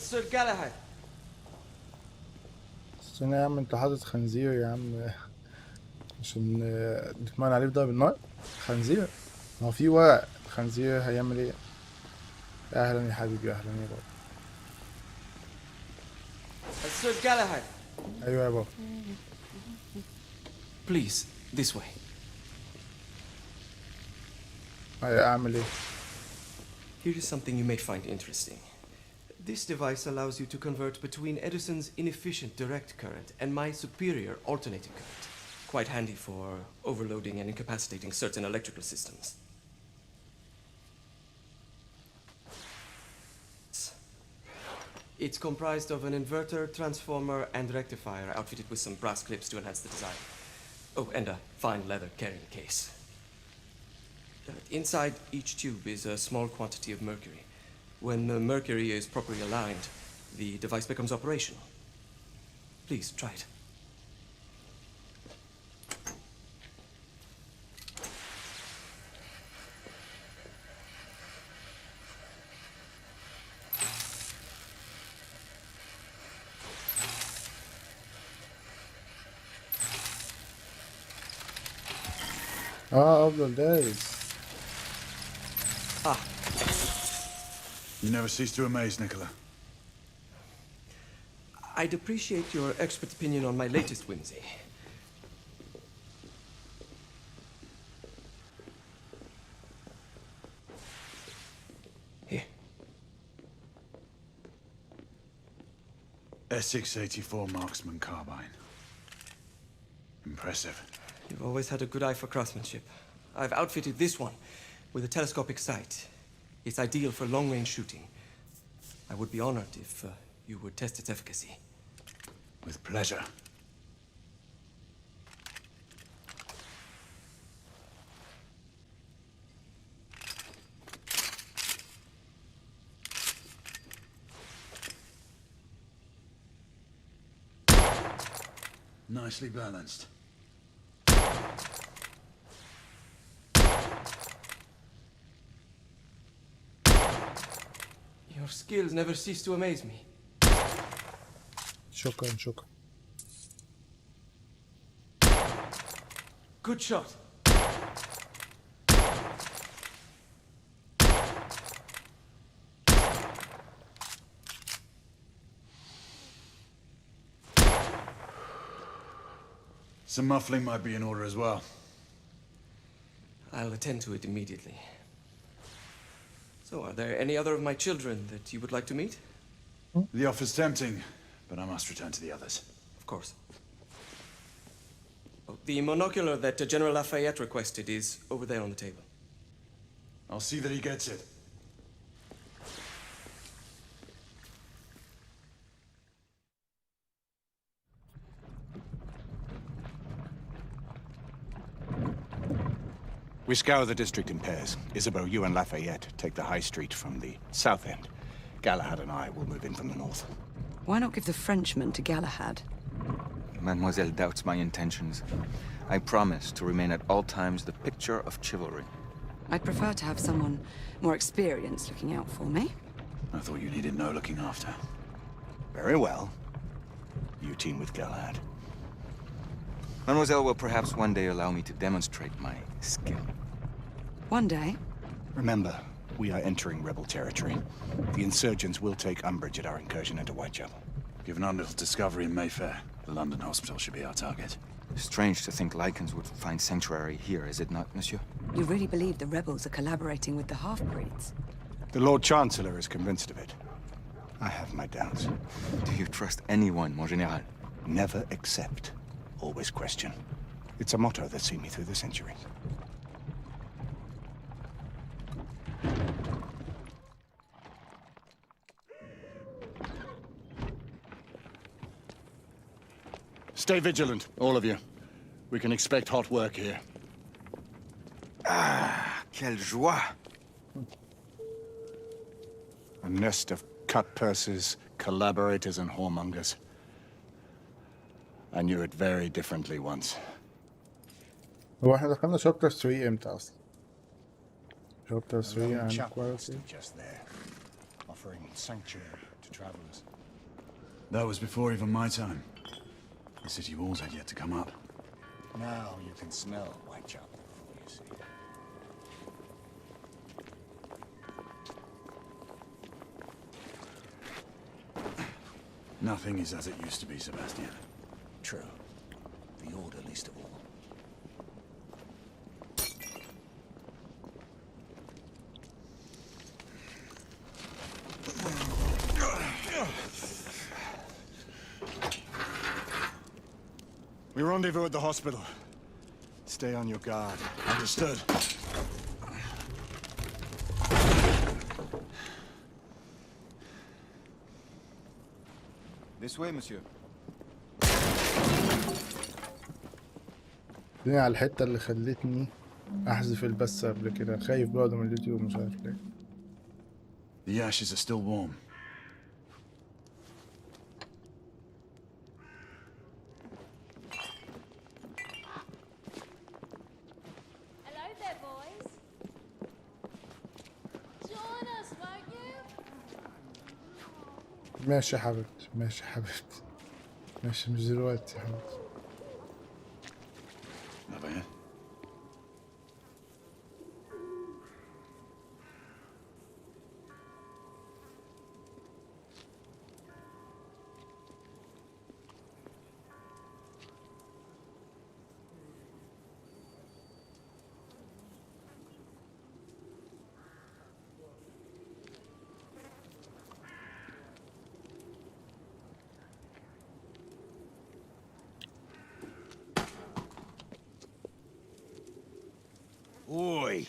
[SPEAKER 20] Sir Galahad.
[SPEAKER 1] استنى يا عم، انت حاطط خنزير يا عم عشان نتمنى عليه بضرب النار. خنزير؟ ما هو في ورق. الخنزير هيعمل ايه؟ اهلا يا حبيبي، اهلا يا بابا.
[SPEAKER 20] Sir Galahad.
[SPEAKER 1] ايوه يا بابا.
[SPEAKER 20] Please, this way.
[SPEAKER 1] اعمل ايه؟
[SPEAKER 20] Here is something you may find interesting. This device allows you to convert between Edison's inefficient direct current and my superior alternating current. Quite handy for overloading and incapacitating certain electrical systems. It's comprised of an inverter, transformer, and rectifier outfitted with some brass clips to enhance the design. Oh, and a fine leather carrying case. Inside each tube is a small quantity of mercury. When the mercury is properly aligned, the device becomes operational. Please, try it.
[SPEAKER 1] أفضل دايس.
[SPEAKER 7] You never cease to amaze, Nicola.
[SPEAKER 20] I'd appreciate your expert opinion on my latest whimsy. Here.
[SPEAKER 14] S684 Marksman Carbine. Impressive.
[SPEAKER 20] You've always had a good eye for craftsmanship. I've outfitted this one with a telescopic sight. It's ideal for long-range shooting. I would be honored if you would test its efficacy.
[SPEAKER 14] With pleasure. Nicely balanced.
[SPEAKER 20] Your skills never cease to amaze me.
[SPEAKER 1] شكرا شكرا.
[SPEAKER 20] Good shot.
[SPEAKER 14] Some muffling might be in order as well.
[SPEAKER 20] I'll attend to it immediately. So, are there any other of my children that you would like to meet?
[SPEAKER 14] The offer's tempting, but I must return to the others.
[SPEAKER 20] Of course. Oh, the monocular that General Lafayette requested is over there on the table.
[SPEAKER 14] I'll see that he gets it.
[SPEAKER 16] We scour the district in pairs. Isabeau, you and Lafayette take the high street from the south end. Galahad and I will move in from the north.
[SPEAKER 21] Why not give the Frenchman to Galahad?
[SPEAKER 4] Mademoiselle doubts my intentions. I promise to remain at all times the picture of chivalry.
[SPEAKER 21] I'd prefer to have someone more experienced looking out for me.
[SPEAKER 14] I thought you needed no looking after.
[SPEAKER 16] Very well. You team with Galahad.
[SPEAKER 4] Mademoiselle will perhaps one day allow me to demonstrate my skill.
[SPEAKER 21] One day?
[SPEAKER 16] Remember, we are entering rebel territory. The insurgents will take umbrage at our incursion into Whitechapel.
[SPEAKER 14] Given our little discovery in Mayfair, the London hospital should be our target.
[SPEAKER 4] Strange to think Lycans would find sanctuary here, is it not, monsieur?
[SPEAKER 21] You really believe the rebels are collaborating with the half-breeds?
[SPEAKER 16] The Lord Chancellor is convinced of it. I have my doubts.
[SPEAKER 4] Do you trust anyone, mon général?
[SPEAKER 16] Never accept. Always question. It's a motto that's seen me through the centuries. Stay vigilant, all of you. We can expect hot work here.
[SPEAKER 4] Ah, quelle joie!
[SPEAKER 16] A nest of cut purses, collaborators, and whoremongers. I knew it very differently once.
[SPEAKER 1] هو احنا دخلنا شابتر 3 امتى اصلا؟ شابتر 3 عن quality.
[SPEAKER 16] Just there, offering sanctuary to travelers.
[SPEAKER 14] That was before even my time. The city walls had yet to come up.
[SPEAKER 16] Now you can smell Whitechapel, you see.
[SPEAKER 14] Nothing is as it used to be, Sebastian.
[SPEAKER 16] True. The Order least of all. We rendezvous at the hospital. Stay on your guard.
[SPEAKER 14] Understood.
[SPEAKER 4] This way, monsieur.
[SPEAKER 1] دي على الحتة اللي خلتني احذف البث قبل كده، خايف برضه من اليوتيوب مش عارف ليه.
[SPEAKER 14] The ashes are still warm.
[SPEAKER 10] Hello there, boys. Join us, won't you?
[SPEAKER 1] ماشي يا حبيبتي، ماشي يا حبيبتي، ماشي مش دلوقتي يا حبيبتي.
[SPEAKER 14] Lafayette.
[SPEAKER 11] Oi!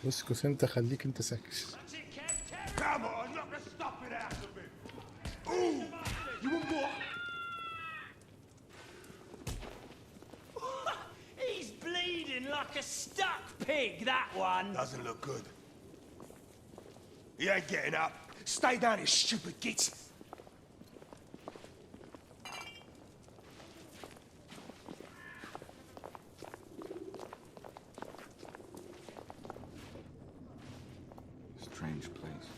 [SPEAKER 1] اسكت انت، خليك انت ساكت.
[SPEAKER 2] Come on, knock the stuffing out of him. Ooh, you want more?
[SPEAKER 11] He's bleeding like a stuck pig, that one.
[SPEAKER 2] Doesn't look good. He ain't getting up. Stay down, you stupid git.
[SPEAKER 4] Strange place.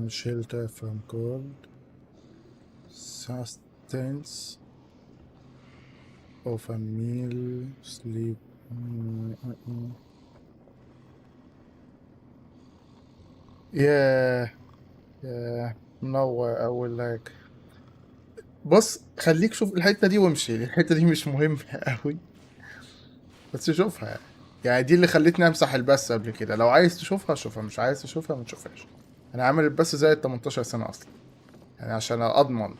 [SPEAKER 1] shelter from cold, sustenance of a meal, sleep. ياه منور أول لايك. بص خليك شوف الحتة دي وامشي، الحتة دي مش مهمة أوي بس شوفها يعني دي اللي خلتني أمسح البث قبل كده. لو عايز تشوفها شوفها، مش عايز تشوفها ما تشوفهاش. أنا عامل البث زي 18 سنة أصلا يعني عشان أضمن.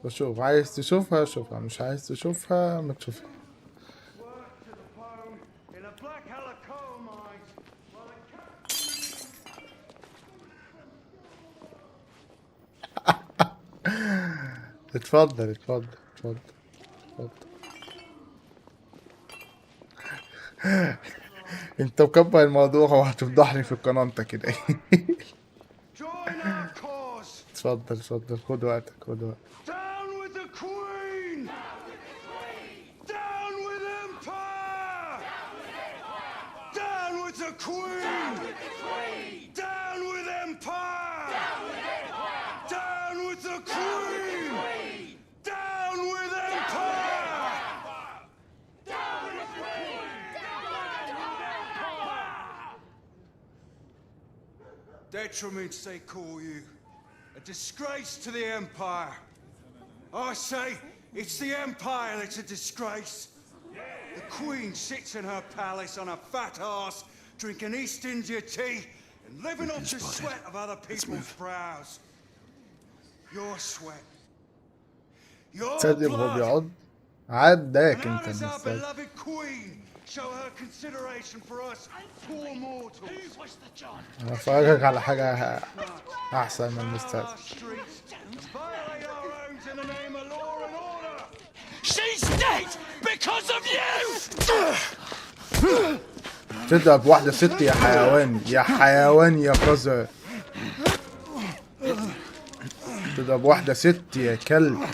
[SPEAKER 1] بشوف عايز تشوفها شوفها، مش عايز تشوفها ما تشوفها. اتفضل اتفضل اتفضل اتفضل. انت مكبر الموضوع وهتفضحني في القناة انت كده. اتفضل اتفضل خد وقتك خد وقتك.
[SPEAKER 7] Down with the Queen! Down with Empire! Down with the Queen! Down with Empire! Down with the Queen! Down with Empire! Detriments they call you. A disgrace to the Empire. I say it's the Empire that's a disgrace. The Queen sits in her palace on a fat arse, drinking East India tea and living off the sweat of other people's brows. Your sweat. Your
[SPEAKER 1] تصدق هو
[SPEAKER 7] blood.
[SPEAKER 1] بيقعد عداك
[SPEAKER 7] And how
[SPEAKER 1] انت
[SPEAKER 7] does our
[SPEAKER 1] المستاذ.
[SPEAKER 7] beloved Queen show her consideration for us poor mortals?
[SPEAKER 1] انا افرجك على حاجة احسن من المستاذ.
[SPEAKER 7] Violate our homes in the name of law and order.
[SPEAKER 11] She's dead because of you!
[SPEAKER 1] تضرب واحدة ست يا حيوان يا حيوان يا قذر. تضرب واحدة ست يا كلب.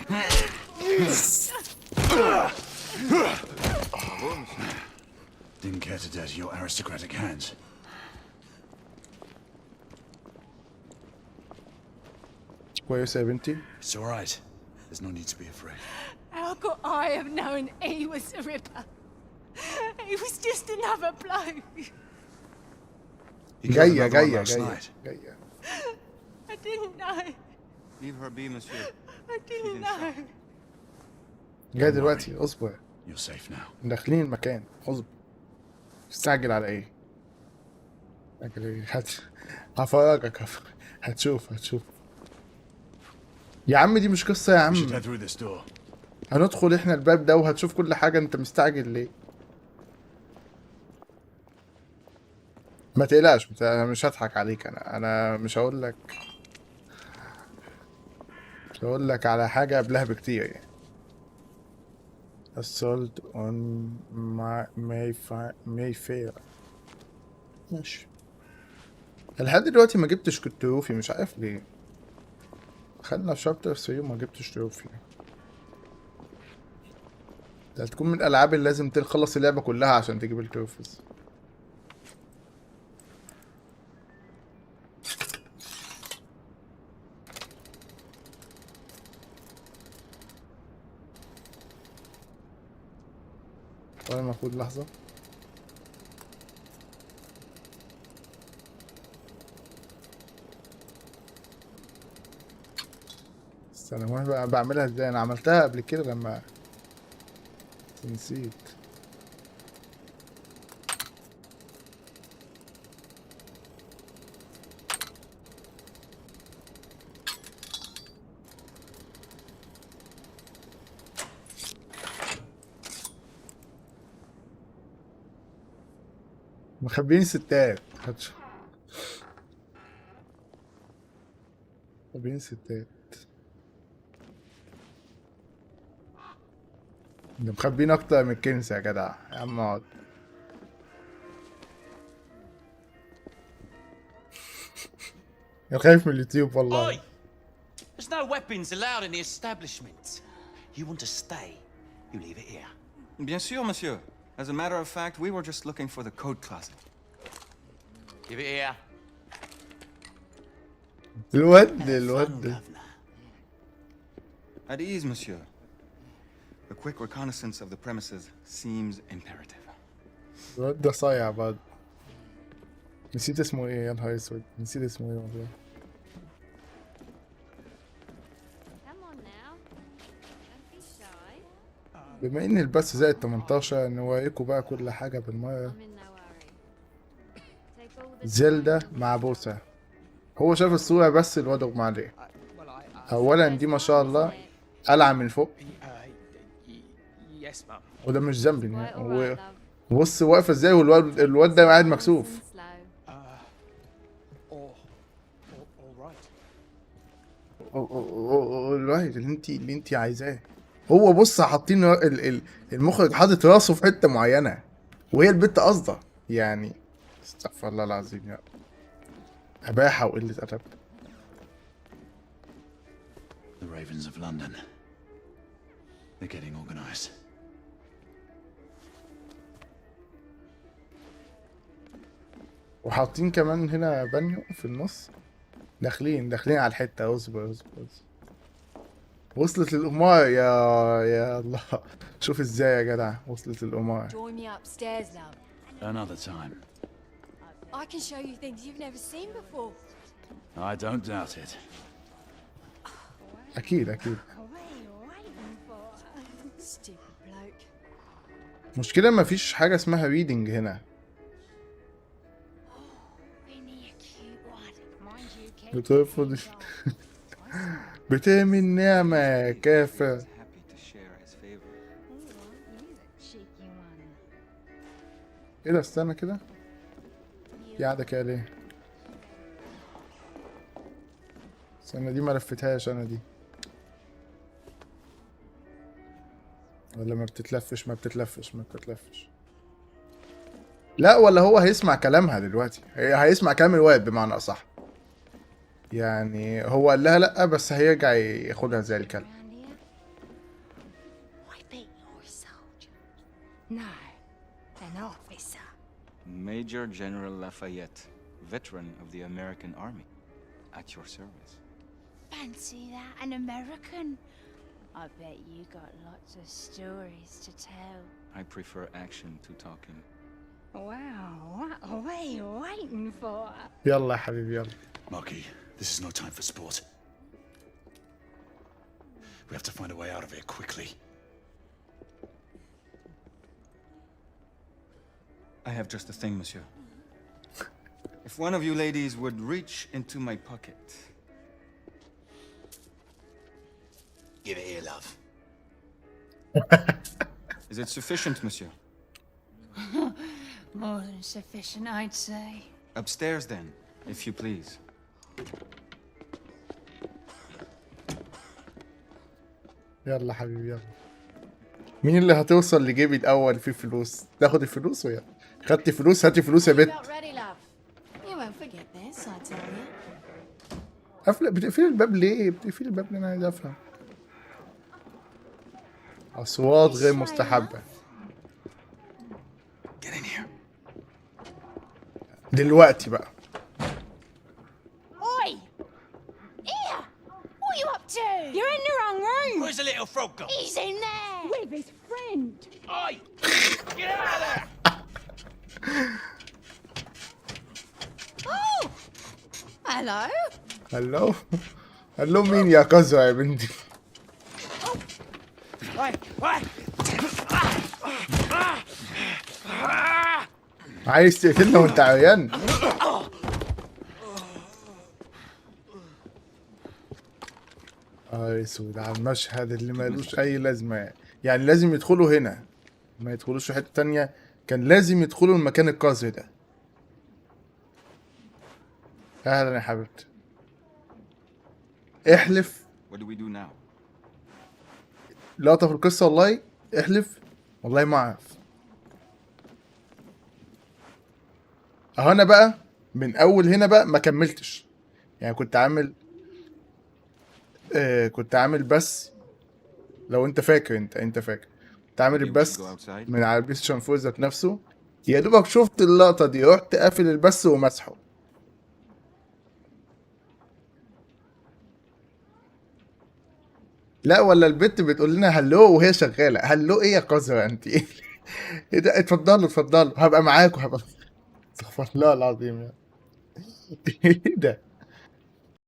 [SPEAKER 14] Didn't care to dirty your aristocratic hands.
[SPEAKER 1] كويسة يا بنتي.
[SPEAKER 14] It's all right. There's no need to be afraid.
[SPEAKER 12] How could I have known he was the Ripper? He was just another bloke.
[SPEAKER 1] جاية جاية جاية جاية.
[SPEAKER 12] I didn't know.
[SPEAKER 4] Leave her be, monsieur.
[SPEAKER 12] I didn't know.
[SPEAKER 1] جاي دلوقتي اصبر.
[SPEAKER 14] You're safe now.
[SPEAKER 1] داخلين المكان اصبر. تستعجل على ايه؟ تستعجل ايه؟ هفرجك هتشوف. يا عم دي مش قصة يا عم.
[SPEAKER 14] We should head through this door.
[SPEAKER 1] هندخل احنا الباب ده وهتشوف كل حاجة. انت مستعجل ليه؟ ما تقلقش انا مش هضحك عليك. انا مش هقول لك على حاجة قبلها بكتير يعني. assault on Mayfair. ماشي. لحد دلوقتي ما جبتش تروفي مش عارف ليه. خدنا في شابتر 3 وما جبتش تروفي. ده تكون من الالعاب اللي لازم تخلص اللعبة كلها عشان تجيب التروفيز. طيب المفروض لحظة. استنى هو انا بعملها ازاي؟ انا عملتها قبل كده لما نسيت. مخبيين ستات. مخبيين ستات. ده مخبيين اكتر من كنز يا جدع. يا عم اقعد. انا خايف من اليوتيوب والله.
[SPEAKER 22] There's no weapons allowed in the establishment. You want to stay, you leave it here.
[SPEAKER 4] Bien sûr, monsieur. As a matter of fact, we were just looking for the code closet.
[SPEAKER 22] Give it here.
[SPEAKER 1] الواد
[SPEAKER 4] At ease, monsieur. A quick reconnaissance of the premises seems imperative.
[SPEAKER 1] الواد ده صايع بعد. نسيت اسمه ايه يا نهار اسود، نسيت اسمه ايه والله. بما ان البث زائد 18 نوريكم بقى كل حاجة بالمرة. زلدة مع بوسة. هو شاف الصورة بس الواد اغمى عليه. اولا دي ما شاء الله قلعة من فوق. وده مش ذنبي يعني. بص واقفة ازاي والواد ده قاعد مكسوف. الواحد اللي انت عايزاه. هو بص حاطين المخرج حاطط راسه في حته معينه وهي البت قصده يعني. استغفر الله العظيم يا رب. اباحه وقله ادب.
[SPEAKER 14] The Ravens of London. They're getting organized.
[SPEAKER 1] وحاطين كمان هنا بانيو في النص. داخلين على الحته. اصبر. وصلت للقمار يا الله. شوف ازاي يا جدع وصلت للقمار.
[SPEAKER 12] Join me upstairs, love.
[SPEAKER 14] Another time.
[SPEAKER 12] I can show you things you've never seen before.
[SPEAKER 14] I don't doubt it.
[SPEAKER 1] اكيد.
[SPEAKER 12] Stupid bloke.
[SPEAKER 1] مشكلة مفيش حاجة اسمها ريدنج هنا. بترفض. بتعمل نعمة كافة. ايه ده استنى كده. في قاعدة كده ليه؟ استنى دي ملفتهاش انا دي. ولا ما بتتلفش. لا ولا هو هيسمع كلامها دلوقتي. هيسمع كلام الواد بمعنى اصح. يعني هو قال لها لا بس هيرجع ياخدها زي الكلب.
[SPEAKER 4] Major General Lafayette, veteran of the American Army, at your service.
[SPEAKER 5] Fancy that, an American? I bet you got lots of stories to tell.
[SPEAKER 4] I prefer action to talking.
[SPEAKER 5] Wow, what are you waiting for?
[SPEAKER 1] يلا يا حبيبي يلا.
[SPEAKER 14] Marky, this is no time for sport. We have to find a way out of here quickly.
[SPEAKER 4] I have just the thing, monsieur. If one of you ladies would reach into my pocket.
[SPEAKER 22] Give it here, love.
[SPEAKER 4] Is it sufficient, monsieur?
[SPEAKER 5] More than sufficient, I'd say.
[SPEAKER 4] Upstairs, then, if you please.
[SPEAKER 1] يلا حبيبي يلا. مين اللي هتوصل لجيبي الأول فيه فلوس؟ تاخد الفلوس ويلا. خدت فلوس هاتي فلوس يا بت. بتقفلي الباب ليه؟ بتقفلي الباب ليه؟ أنا عايز أفهم. أصوات غير مستحبة. دلوقتي بقى.
[SPEAKER 5] Oi! Here! What are you up to? You're in the wrong room!
[SPEAKER 22] Where's the little frog gone?
[SPEAKER 5] He's in there! With his friend!
[SPEAKER 22] Oi! Get out of there!
[SPEAKER 5] Oh! Hello?
[SPEAKER 1] هلو مين يا كزة يا بنتي؟ عايز تقتلنا وانت عيان؟ اسود على المشهد اللي مالوش اي لازمه. يعني لازم يدخلوا هنا ما يدخلوش في حته تانية. كان لازم يدخلوا المكان القذر ده. اهلا يا حبيبتي. احلف.
[SPEAKER 4] What do we do now?
[SPEAKER 1] لقطه في القصه والله. احلف. والله ما اعرف. اهو انا بقى من اول هنا بقى ما كملتش. يعني كنت عامل بس. لو انت فاكر انت فاكر كنت عامل البث من على البلاي ستيشن 4 ذات نفسه. يا دوبك شفت اللقطة دي رحت قافل البث ومسحه. لا ولا البت بتقول لنا هلو وهي شغالة. هلو ايه يا قذرة انت؟ ايه ده؟ اتفضلوا اتفضلوا، هبقى معاكم، هبقى استغفر الله العظيم يعني. ايه ده؟